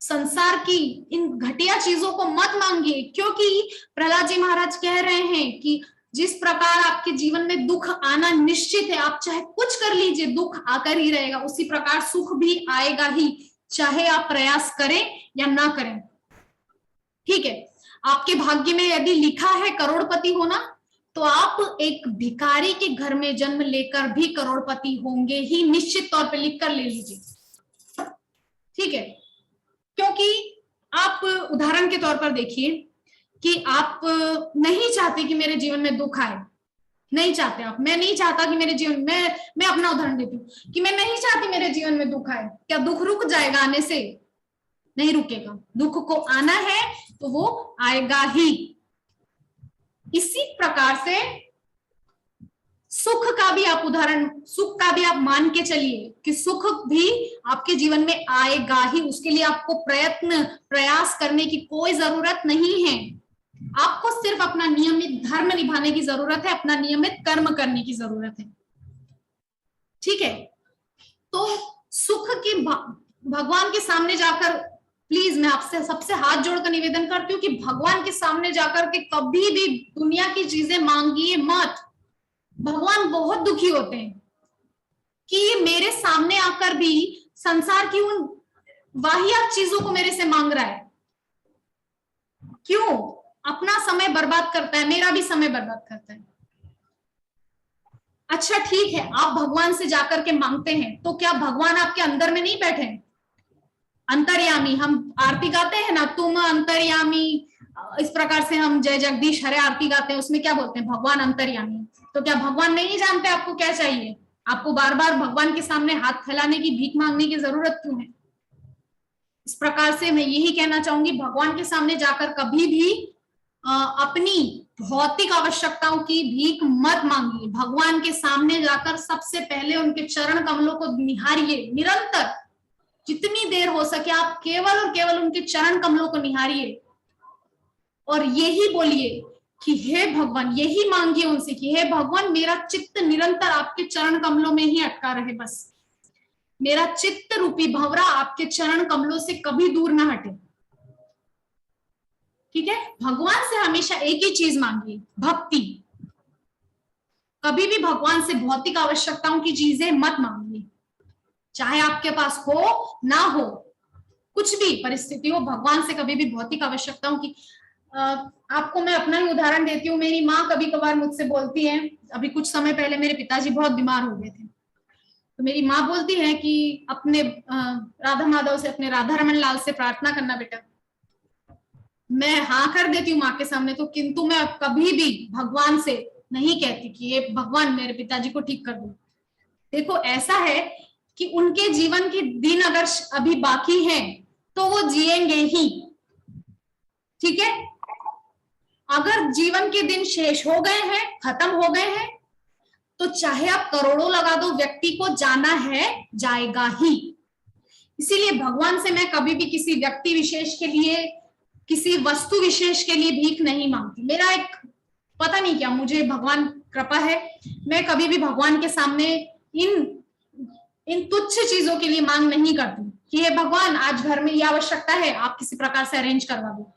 संसार की इन घटिया चीजों को मत मांगिए, क्योंकि प्रहलाद जी महाराज कह रहे हैं कि जिस प्रकार आपके जीवन में दुख आना निश्चित है, आप चाहे कुछ कर लीजिए दुख आकर ही रहेगा, उसी प्रकार सुख भी आएगा ही, चाहे आप प्रयास करें या ना करें। ठीक है, आपके भाग्य में यदि लिखा है करोड़पति होना, तो आप एक भिखारी के घर में जन्म लेकर भी करोड़पति होंगे ही, निश्चित तौर पे लिख कर ले लीजिए। ठीक है, क्योंकि आप उदाहरण के तौर पर देखिए कि आप नहीं चाहते कि मेरे जीवन में दुख आए, नहीं चाहते आप। मैं नहीं चाहता कि मेरे जीवन में, मैं अपना उदाहरण देती हूँ कि मैं नहीं चाहती मेरे जीवन में दुख आए। क्या दुख रुक जाएगा आने से? नहीं रुकेगा। दुख को आना है तो वो आएगा ही। इसी प्रकार से सुख का भी आप उदाहरण, सुख का भी आप मान के चलिए कि सुख भी आपके जीवन में आएगा ही। उसके लिए आपको प्रयास करने की कोई जरूरत नहीं है। आपको सिर्फ अपना नियमित धर्म निभाने की जरूरत है, अपना नियमित कर्म करने की जरूरत है। ठीक है, तो सुख की भगवान के सामने जाकर, प्लीज मैं आपसे सबसे हाथ जोड़कर निवेदन करती हूँ कि भगवान के सामने जाकर के कभी भी दुनिया की चीजें मांगिए मत। भगवान बहुत दुखी होते हैं कि ये मेरे सामने आकर भी संसार की उन वाहियात चीजों को मेरे से मांग रहा है। क्यों? अपना समय बर्बाद करता है, मेरा भी समय बर्बाद करता है। अच्छा ठीक है, आप भगवान से जाकर के मांगते हैं, तो क्या भगवान आपके अंदर में नहीं बैठे? अंतर्यामी, हम आरती गाते हैं ना, तुम अंतर्यामी, इस प्रकार से हम जय जगदीश हरे आरती गाते हैं, उसमें क्या बोलते हैं? भगवान अंतर्यामी। तो क्या भगवान नहीं जानते आपको क्या चाहिए? आपको बार बार भगवान के सामने हाथ फैलाने की, भीख मांगने की जरूरत क्यों है? इस प्रकार से मैं यही कहना चाहूंगी, भगवान के सामने जाकर कभी भी अपनी भौतिक आवश्यकताओं की भीख मत मांगिए। भगवान के सामने जाकर सबसे पहले उनके चरण कमलों को निहारिए, निरंतर जितनी देर हो सके आप केवल और केवल उनके चरण कमलों को निहारिए और यही बोलिए कि हे भगवान, यही मांगिए उनसे कि हे भगवान, मेरा चित्त निरंतर आपके चरण कमलों में ही अटका रहे, बस मेरा चित्त रूपी भंवरा आपके चरण कमलों से कभी दूर ना हटे। ठीक है, भगवान से हमेशा एक ही चीज मांगिए, भक्ति। कभी भी भगवान से भौतिक आवश्यकताओं की चीजें मत मांगिए, चाहे आपके पास हो ना हो, कुछ भी परिस्थिति हो, भगवान से कभी भी भौतिक आवश्यकताओं की। आपको मैं अपना ही उदाहरण देती हूँ। मेरी माँ कभी कभार मुझसे बोलती है, अभी कुछ समय पहले मेरे पिताजी बहुत बीमार हो गए थे, तो मेरी माँ बोलती है कि अपने राधा माधव से, अपने राधा रमन लाल से प्रार्थना करना बेटा। मैं हाँ कर देती हूँ माँ के सामने तो, किंतु मैं कभी भी भगवान से नहीं कहती कि ये भगवान मेरे पिताजी को ठीक कर दो। देखो ऐसा है कि उनके जीवन के दिन अगर अभी बाकी हैं तो वो जिएंगे ही। ठीक है, अगर जीवन के दिन शेष हो गए हैं, खत्म हो गए हैं, तो चाहे आप करोड़ों लगा दो, व्यक्ति को जाना है, जाएगा ही। इसीलिए भगवान से मैं कभी भी किसी व्यक्ति विशेष के लिए, किसी वस्तु विशेष के लिए भीख नहीं मांगती। मेरा एक पता नहीं क्या, मुझे भगवान कृपा है, मैं कभी भी भगवान के सामने इन तुच्छ चीजों के लिए मांग नहीं करती कि हे भगवान, आज घर में ये आवश्यकता है, आप किसी प्रकार से अरेंज करवा दो।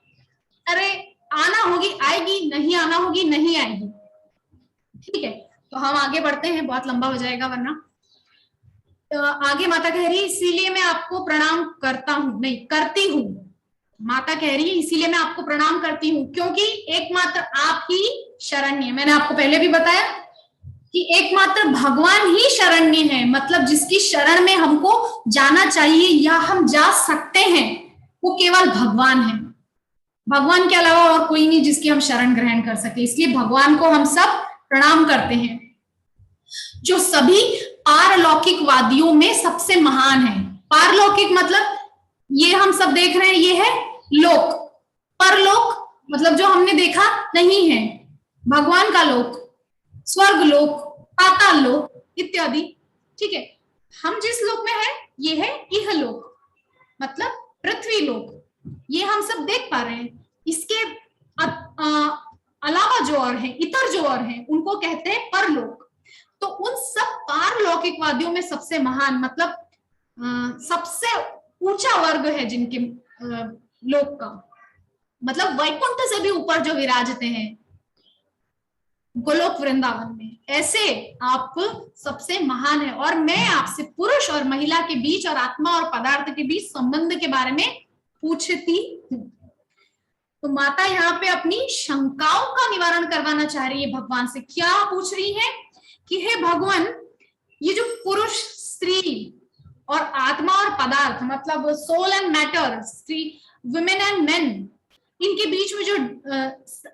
अरे आना होगी आएगी, नहीं आना होगी नहीं आएगी। ठीक है, तो हम आगे बढ़ते हैं, बहुत लंबा हो जाएगा वरना। आगे माता कह रही है, इसीलिए मैं आपको प्रणाम करता हूं, नहीं करती हूं। माता कह रही है इसीलिए मैं आपको प्रणाम करती हूँ, क्योंकि एकमात्र आप ही शरण्य। मैंने आपको पहले भी बताया कि एकमात्र भगवान ही शरण्य है, मतलब जिसकी शरण में हमको जाना चाहिए या हम जा सकते हैं, वो केवल भगवान है। भगवान के अलावा और कोई नहीं जिसकी हम शरण ग्रहण कर सके। इसलिए भगवान को हम सब प्रणाम करते हैं, जो सभी पारलौकिकवादियों में सबसे महान है। पारलौकिक मतलब ये हम सब देख रहे हैं, ये है लोक। परलोक मतलब जो हमने देखा नहीं है, भगवान का लोक, स्वर्ग लोक, पाताल लोक इत्यादि। ठीक है, हम जिस लोक में है ये है इहलोक, मतलब पृथ्वी लोक। ये हम सब देख पा रहे हैं। इसके अलावा जो और है, इतर जो और है, उनको कहते हैं परलोक। तो उन सब पारलौकिकवादियों में सबसे महान मतलब सबसे ऊंचा वर्ग है जिनके लोक का, मतलब वैकुंठ से भी ऊपर जो विराजते हैं गोलोक वृंदावन में, ऐसे आप सबसे महान है। और मैं आपसे पुरुष और महिला के बीच और आत्मा और पदार्थ के बीच संबंध के बारे में पूछती हूँ। तो माता यहाँ पे अपनी शंकाओं का निवारण करवाना चाह रही है भगवान से। क्या पूछ रही है कि हे भगवान, ये जो पुरुष स्त्री और आत्मा और पदार्थ मतलब सोल एंड मैटर, स्त्री वुमेन एंड मेन, इनके बीच में जो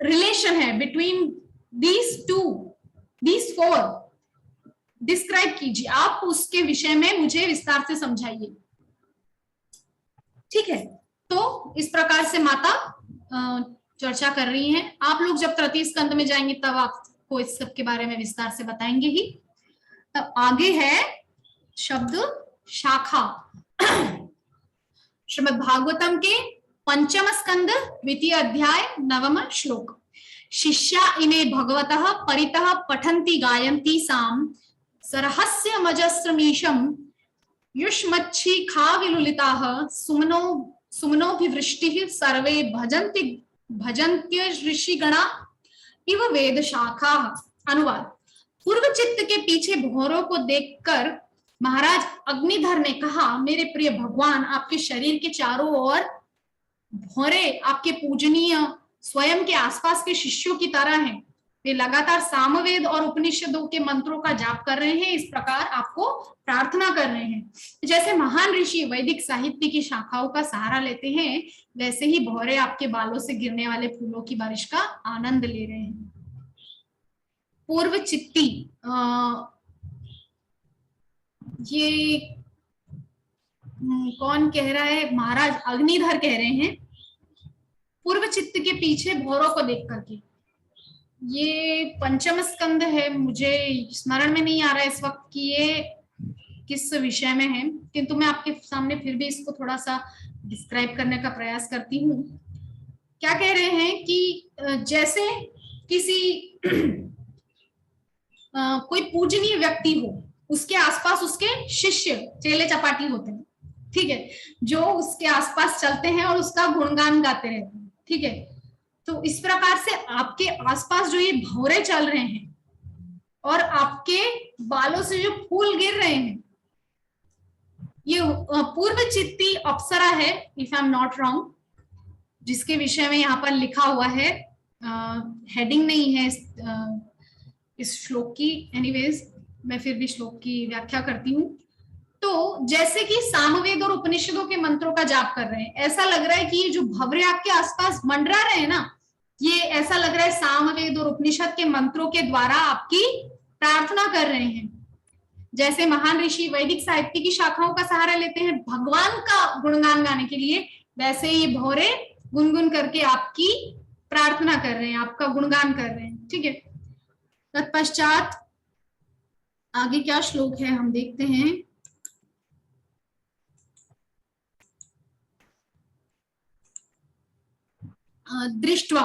रिलेशन है between these two, these four, describe कीजिए। आप उसके विषय में मुझे विस्तार से समझाइए। ठीक है, तो इस प्रकार से माता चर्चा कर रही हैं। आप लोग जब तृतीय स्कंद में जाएंगे तब आपको इस सब के बारे में विस्तार से बताएंगे ही। तब आगे है शब्द शाखा। श्रीमद् भागवतम के पंचम स्कंद द्वितीय अध्याय नवम श्लोक। शिष्या इमे भगवतः परितः पठन्ति गायन्ति साम सरहस्यमजस्रमीशं युष्मच्छी विलुलिताः सुमनोभिवृष्टिः सर्वे भजन्त्य ऋषिगणा इव वेद शाखा। अनुवाद। पूर्व चित्त के पीछे भौरों को देखकर महाराज अग्निधर ने कहा, मेरे प्रिय भगवान, आपके शरीर के चारों ओर भौरे आपके पूजनीय स्वयं के आसपास के शिष्यों की तरह हैं। वे लगातार सामवेद और उपनिषदों के मंत्रों का जाप कर रहे हैं, इस प्रकार आपको प्रार्थना कर रहे हैं। जैसे महान ऋषि वैदिक साहित्य की शाखाओं का सहारा लेते हैं, वैसे ही भौरे आपके बालों से गिरने वाले फूलों की बारिश का आनंद ले रहे हैं। पूर्व चित्ती, ये कौन कह रहा है? महाराज अग्निधर कह रहे हैं। पूर्व चित्त के पीछे भौरों को देख करके, ये पंचम स्कंद है, मुझे स्मरण में नहीं आ रहा है इस वक्त कि ये किस विषय में है, किंतु मैं आपके सामने फिर भी इसको थोड़ा सा डिस्क्राइब करने का प्रयास करती हूँ। क्या कह रहे हैं कि जैसे किसी कोई पूजनीय व्यक्ति हो, उसके आसपास उसके शिष्य चेले चपाटी होते हैं, ठीक है, जो उसके आसपास चलते हैं और उसका गुणगान गाते रहते हैं। ठीक है, तो इस प्रकार से आपके आसपास जो ये भौरे चल रहे हैं और आपके बालों से जो फूल गिर रहे हैं, ये पूर्व चित्ती अप्सरा है, if I am not wrong, जिसके विषय में यहाँ पर लिखा हुआ है। हेडिंग नहीं है इस श्लोक की, एनीवेज मैं फिर भी श्लोक की व्याख्या करती हूँ। तो जैसे कि सामवेद और उपनिषदों के मंत्रों का जाप कर रहे हैं, ऐसा लग रहा है कि ये जो भंवरे आपके आसपास मंडरा रहे हैं ना, ये ऐसा लग रहा है सामवेद और उपनिषद के मंत्रों के द्वारा आपकी प्रार्थना कर रहे हैं। जैसे महान ऋषि वैदिक साहित्य की शाखाओं का सहारा लेते हैं भगवान का गुणगान गाने के लिए, वैसे ये भौरे गुनगुन करके आपकी प्रार्थना कर रहे हैं, आपका गुणगान कर रहे हैं। ठीक है, तत्पश्चात आगे क्या श्लोक है हम देखते हैं। दृष्टवा,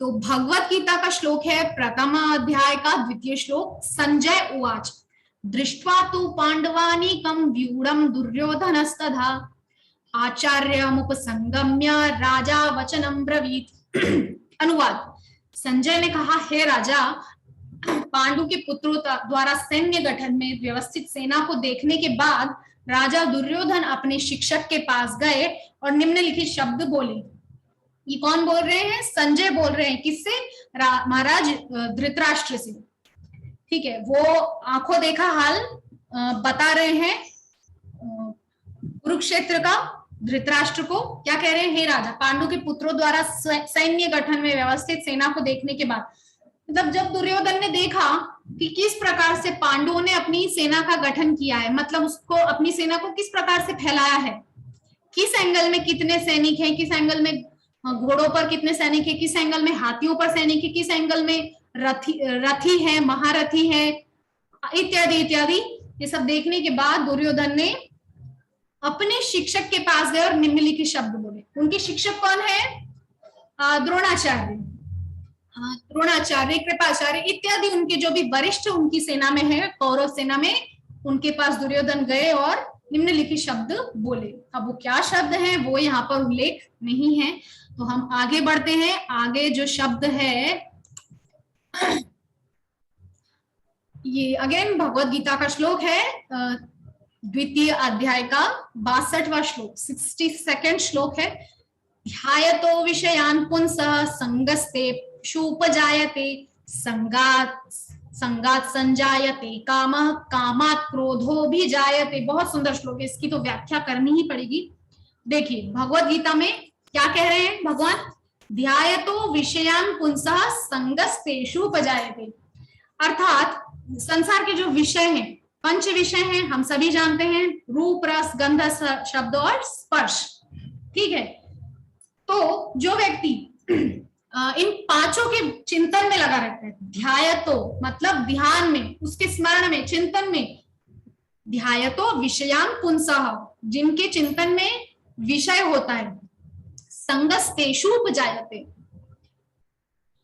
तो भगवत गीता का श्लोक है, प्रथम अध्याय का द्वितीय श्लोक। संजय उवाच दृष्ट्वा तु पांडवानीकं व्यूढं दुर्योधनस्तथा आचार्यमुपसंगम्य राजा वचनं ब्रवीत। अनुवाद। संजय ने कहा, हे राजा, पांडु के पुत्रों द्वारा सैन्य गठन में व्यवस्थित सेना को देखने के बाद राजा दुर्योधन अपने शिक्षक के पास गए और निम्नलिखित शब्द बोले। ये कौन बोल रहे हैं? संजय बोल रहे हैं। किससे? महाराज धृतराष्ट्र से। ठीक है, वो आंखों देखा हाल बता रहे हैं कुरुक्षेत्र का धृतराष्ट्र को। क्या कह रहे हैं? हे राजा, पांडु के पुत्रों द्वारा सैन्य गठन में व्यवस्थित सेना को देखने के बाद मतलब जब दुर्योधन ने देखा कि किस प्रकार से पांडवों ने अपनी सेना का गठन किया है, मतलब उसको अपनी सेना को किस प्रकार से फैलाया है, किस एंगल में कितने सैनिक हैं, किस एंगल में घोड़ों पर कितने सैनिक हैं, किस एंगल में हाथियों पर सैनिक है, किस एंगल में रथी है, महारथी है, इत्यादि इत्यादि। ये सब देखने के बाद दुर्योधन ने अपने शिक्षक के पास गए और निम्नलिखित शब्द बोले। उनके शिक्षक कौन है? द्रोणाचार्य, द्रोणाचार्य, कृपाचार्य इत्यादि उनके जो भी वरिष्ठ उनकी सेना में है, कौरव सेना में, उनके पास दुर्योधन गए और निम्नलिखित शब्द बोले। अब वो क्या शब्द हैं वो यहाँ पर उल्लेख नहीं है, तो हम आगे बढ़ते हैं। आगे जो शब्द है ये अगेन भगवत गीता का श्लोक है, द्वितीय अध्याय का 62वां श्लोक, 62nd श्लोक है। ध्यायतो विषयान् पुंसः संगस्तेषूपजायते, संगात् संजायते कामः, कामात् क्रोधो भी जायते। बहुत सुंदर श्लोक है, इसकी तो व्याख्या करनी ही पड़ेगी। देखिए भगवत गीता में क्या कह रहे हैं भगवान? ध्यायतो विषयान् पुंसः संगस्तेषूपजायते, अर्थात संसार के जो विषय हैं, पंच विषय हैं, हम सभी जानते हैं, रूप, रस, गंध, शब्द और स्पर्श, ठीक है। तो जो व्यक्ति इन पांचों के चिंतन में लगा रहता है, ध्यायतो मतलब ध्यान में, उसके स्मरण में, चिंतन में, ध्यायतो विषयान् पुंसः जिनके चिंतन में विषय होता है, संगस्तेषूपजायते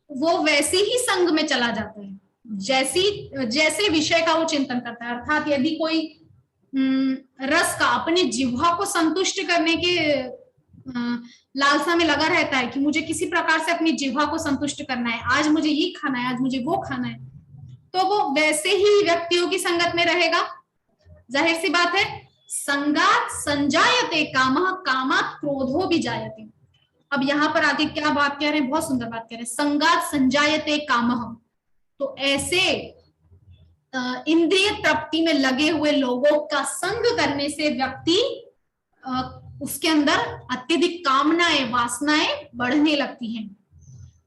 वो वैसे ही संग में चला जाता है जैसे विषय का वो चिंतन करता है। अर्थात यदि कोई रस का अपने जिह्वा को संतुष्ट करने के लालसा में लगा रहता है कि मुझे किसी प्रकार से अपनी जिह्वा को संतुष्ट करना है, आज मुझे ये खाना है, आज मुझे वो खाना है, तो वो वैसे ही व्यक्तियों की संगत में रहेगा। जाहिर सी बात है, संगात् संजायते कामः, कामात् क्रोधो भी जायते। अब यहाँ पर आगे क्या बात कह रहे हैं, बहुत सुंदर बात कह रहे हैं, संगात् संजायते कामः। तो ऐसे इंद्रिय तृप्ति में लगे हुए लोगों का संग करने से व्यक्ति उसके अंदर अत्यधिक कामनाएं, वासनाएं बढ़ने लगती हैं।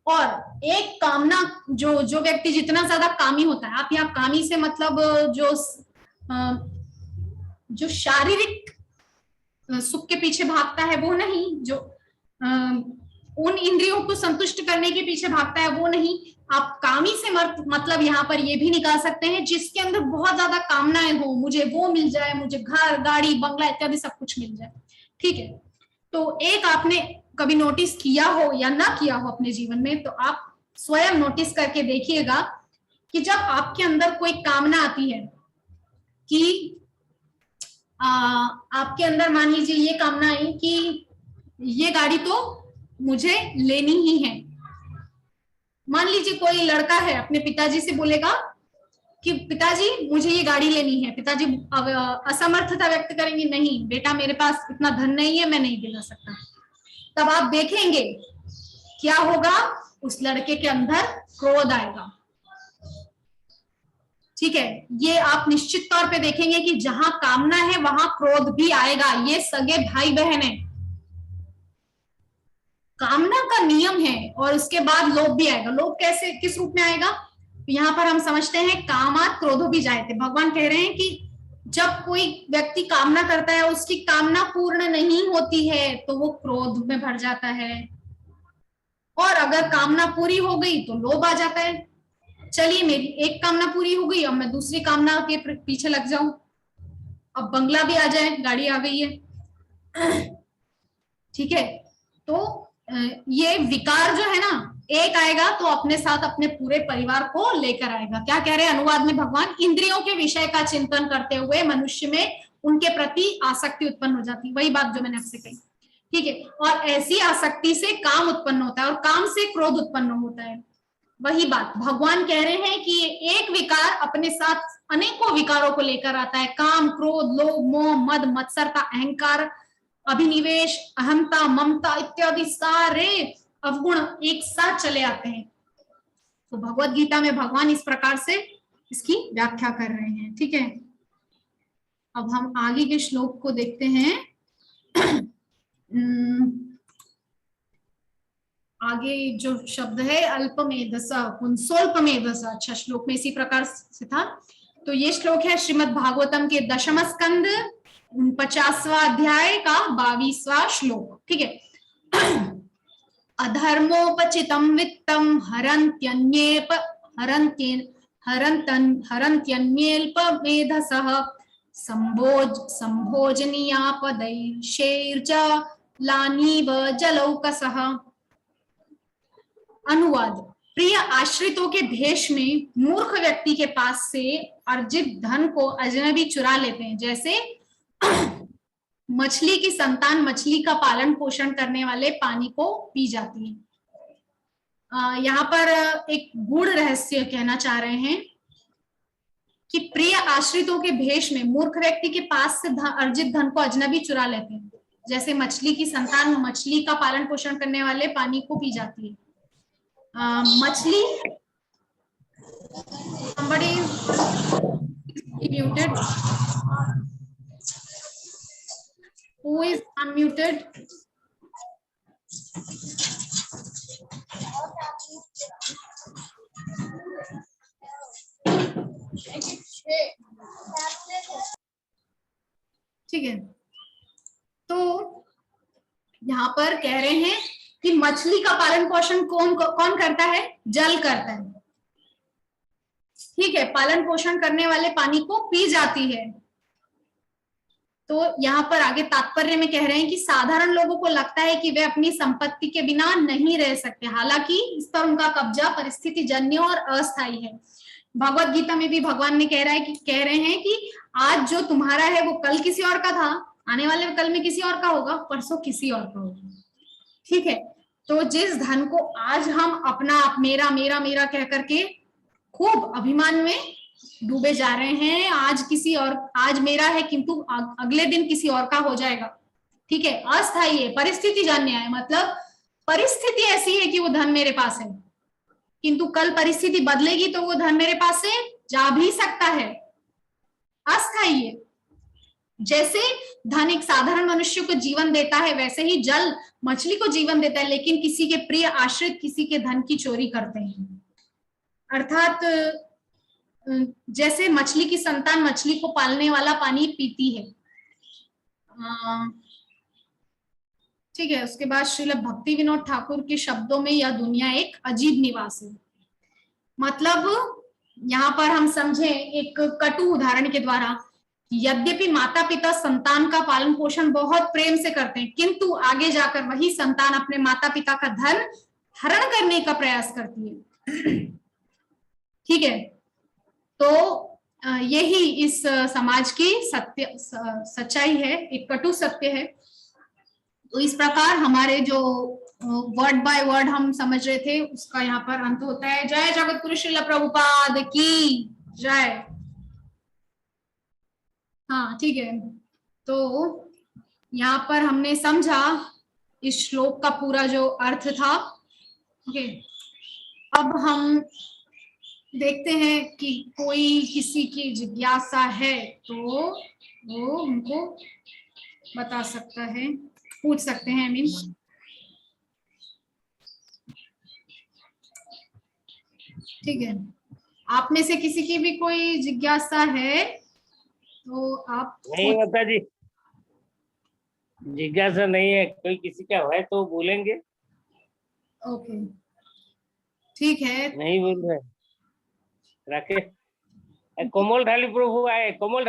और एक कामना जो व्यक्ति जितना ज्यादा कामी होता है, आप यहाँ कामी से मतलब जो शारीरिक सुख के पीछे भागता है वो नहीं, जो उन इंद्रियों को संतुष्ट करने के पीछे भागता है वो नहीं। आप कामी से मतलब यहाँ पर ये भी निकाल सकते हैं जिसके अंदर बहुत ज्यादा कामनाएं हो, मुझे वो मिल जाए, मुझे घर, गाड़ी, बंगला इत्यादि सब कुछ मिल जाए, ठीक है। तो एक आपने कभी नोटिस किया हो या ना किया हो अपने जीवन में, तो आप स्वयं नोटिस करके देखिएगा कि जब आपके अंदर कोई कामना आती है कि आपके अंदर मान लीजिए ये कामना आई कि ये गाड़ी तो मुझे लेनी ही है। मान लीजिए कोई लड़का है, अपने पिताजी से बोलेगा कि पिताजी मुझे ये गाड़ी लेनी है। पिताजी असमर्थता व्यक्त करेंगे, नहीं बेटा मेरे पास इतना धन नहीं है, मैं नहीं दिला सकता। तब आप देखेंगे क्या होगा, उस लड़के के अंदर क्रोध आएगा, ठीक है। ये आप निश्चित तौर पे देखेंगे कि जहां कामना है वहां क्रोध भी आएगा। ये सगे भाई बहन है, कामना का नियम है और उसके बाद लोभ भी आएगा। लोभ कैसे, किस रूप में आएगा? यहाँ पर हम समझते हैं कामात् क्रोधो भी जायते। भगवान कह रहे हैं कि जब कोई व्यक्ति कामना करता है, उसकी कामना पूर्ण नहीं होती है तो वो क्रोध में भर जाता है, और अगर कामना पूरी हो गई तो लोभ आ जाता है। चलिए मेरी एक कामना पूरी हो गई, अब मैं दूसरी कामना के पीछे लग जाऊं, अब बंगला भी आ जाए, गाड़ी आ गई है, ठीक है। तो ये विकार जो है ना, एक आएगा तो अपने साथ अपने पूरे परिवार को लेकर आएगा। क्या कह रहे हैं अनुवाद में भगवान? इंद्रियों के विषय का चिंतन करते हुए मनुष्य में उनके प्रति आसक्ति उत्पन्न हो जाती है। वही बात जो मैंने आपसे कही, ठीक है। और ऐसी आसक्ति से काम उत्पन्न होता है और काम से क्रोध उत्पन्न होता है। वही बात भगवान कह रहे हैं कि एक विकार अपने साथ अनेकों विकारों को लेकर आता है। काम, क्रोध, लोभ, मोह, मद, मत्सरता, अहंकार, अभिनिवेश, अहमता, ममता इत्यादि सारे अवगुण एक साथ चले आते हैं। तो भगवत गीता में भगवान इस प्रकार से इसकी व्याख्या कर रहे हैं, ठीक है। अब हम आगे के श्लोक को देखते हैं। आगे जो शब्द है अल्पमेधस पुंसोल्पमेधस, अच्छा श्लोक में इसी प्रकार से था। तो ये श्लोक है श्रीमद् भागवतम के 10वें स्कंद 50वां अध्याय का 22वां श्लोक। ठीक है। अधर्मोपचितम वित्तम हरन्त्यन्येल्पमेधसः संभोजनीयापदैर्षैर्च लानीव जलौकसः। अनुवाद। प्रिय आश्रितों के भेष में मूर्ख व्यक्ति के पास से अर्जित धन को अजनबी चुरा लेते हैं, जैसे मछली की संतान मछली का पालन पोषण करने वाले पानी को पी जाती है। यहाँ पर एक गूढ़ रहस्य कहना चाह रहे हैं कि प्रिय आश्रितों के भेष में मूर्ख व्यक्ति के पास से अर्जित धन को अजनबी चुरा लेते हैं, जैसे मछली की संतान मछली का पालन पोषण करने वाले पानी को पी जाती है। मछली, somebody is muted. Who is unmuted? ठीक है। तो यहाँ पर कह रहे हैं कि मछली का पालन पोषण कौन करता है? जल करता है। ठीक है। पालन पोषण करने वाले पानी को पी जाती है। तो यहाँ पर आगे तात्पर्य में कह रहे हैं कि साधारण लोगों को लगता है कि वे अपनी संपत्ति के बिना नहीं रह सकते, हालांकि इस पर उनका कब्जा परिस्थिति जन्य और अस्थायी है। भगवत गीता में भी भगवान ने कह रहे हैं कि आज जो तुम्हारा है वो कल किसी और का था, आने वाले कल में किसी और का होगा, परसों किसी और का होगा। ठीक है। तो जिस धन को आज हम अपना मेरा मेरा मेरा कह करके खूब अभिमान में डूबे जा रहे हैं, आज मेरा है किंतु अगले दिन किसी और का हो जाएगा। ठीक है। अस्थायी है, परिस्थिति जन्य है, मतलब परिस्थिति ऐसी है कि वो धन मेरे पास है, किंतु कल परिस्थिति बदलेगी तो वो धन मेरे पास से जा भी सकता है। अस्थायी है। जैसे धन एक साधारण मनुष्य को जीवन देता है, वैसे ही जल मछली को जीवन देता है, लेकिन किसी के प्रिय आश्रित किसी के धन की चोरी करते हैं। अर्थात जैसे मछली की संतान मछली को पालने वाला पानी पीती है। ठीक है। उसके बाद श्रील भक्ति विनोद ठाकुर के शब्दों में यह दुनिया एक अजीब निवास है। मतलब यहाँ पर हम समझे एक कटु उदाहरण के द्वारा, यद्यपि माता पिता संतान का पालन पोषण बहुत प्रेम से करते हैं, किंतु आगे जाकर वही संतान अपने माता पिता का धन हरण करने का प्रयास करती है। ठीक है। तो यही इस समाज की सच्चाई है, एक कटु सत्य है। तो इस प्रकार हमारे जो वर्ड बाय वर्ड हम समझ रहे थे उसका यहाँ पर अंत होता है। जय जगतगुरु श्रील प्रभुपाद की जय। हाँ ठीक है। तो यहाँ पर हमने समझा इस श्लोक का पूरा जो अर्थ था। ओके। अब हम देखते हैं कि कोई किसी की जिज्ञासा है तो वो उनको बता सकता है, पूछ सकते हैं। मीन ठीक है। आप में से किसी की भी कोई जिज्ञासा है तो आप? नहीं माता जी, जिज्ञासा नहीं है। कोई किसी का है तो बोलेंगे। ओके ठीक है। नहीं बोल रहे राकेश। कोमल ढाली प्रभु आए। कोमल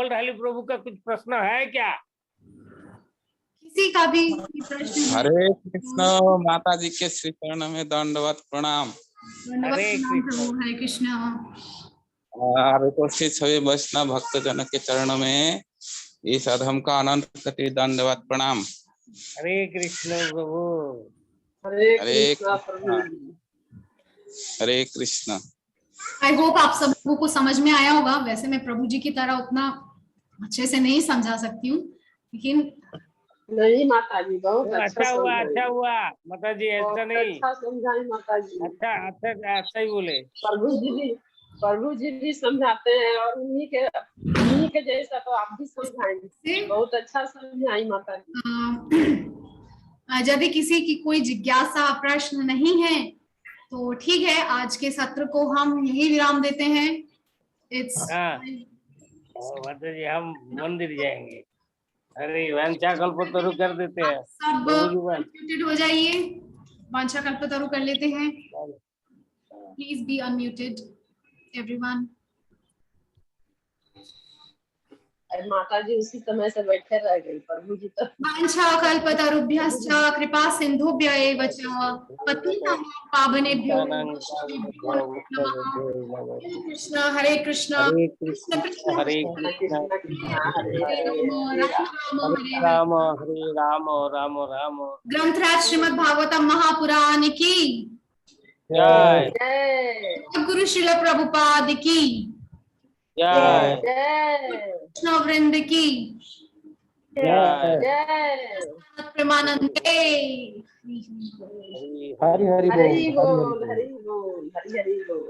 ढाली प्रभु का कुछ प्रश्न है क्या? किसी का भी प्रश्न? हरे कृष्ण माता जी के श्री चरण में दंडवत प्रणाम। हरे कृष्ण। उपस्थित सभी वैष्णव भक्त जन के चरण में इस अधम का अनंत कोटि दंडवत प्रणाम। हरे कृष्ण प्रभु। हरे कृष्ण। आई होप आप सब लोगों को समझ में आया होगा। वैसे मैं प्रभु जी की तरह उतना अच्छे से नहीं समझा सकती हूँ, लेकिन नहीं माता जी बहुत अच्छा हुआ माता जी। ऐसा नहीं, अच्छा समझाई माता जी। अच्छा ही बोले। प्रभु जी भी समझाते हैं और उन्हीं के जैसा तो आप भी समझाएंगे। बहुत अच्छा समझाई माता जी। यदि किसी की कोई जिज्ञासा प्रश्न नहीं है तो ठीक है, आज के सत्र को हम यही विराम देते हैं। इट्स माता जी हम मंदिर जाएंगे। अरे वांछा कल्पतरु कर देते हैं। सब अनम्यूटेड हो जाइए, वांछा कल्पतरु कर लेते हैं। Please be unmuted everyone. माता जी उसी समय से बैठे रह गई, प्रभु जी तो वांछा कल्पतरुभ्यश्च कृपा सिंधुभ्य एव च पतितानां पावनेभ्यो वैष्णवेभ्यो नमः। हरे कृष्ण कृष्ण कृष्ण हरे कृष्ण कृष्ण हरे राम हरे राम राम राम। ग्रंथराज श्रीमद् भागवतम महापुराण की जय जय गुरु श्रील प्रभुपाद की जय जय कृष्ण वृंद की जय। जय प्रेमानंदे। हरि हरि हरि बोल, बोल हरि बोल हरि हरि बोल।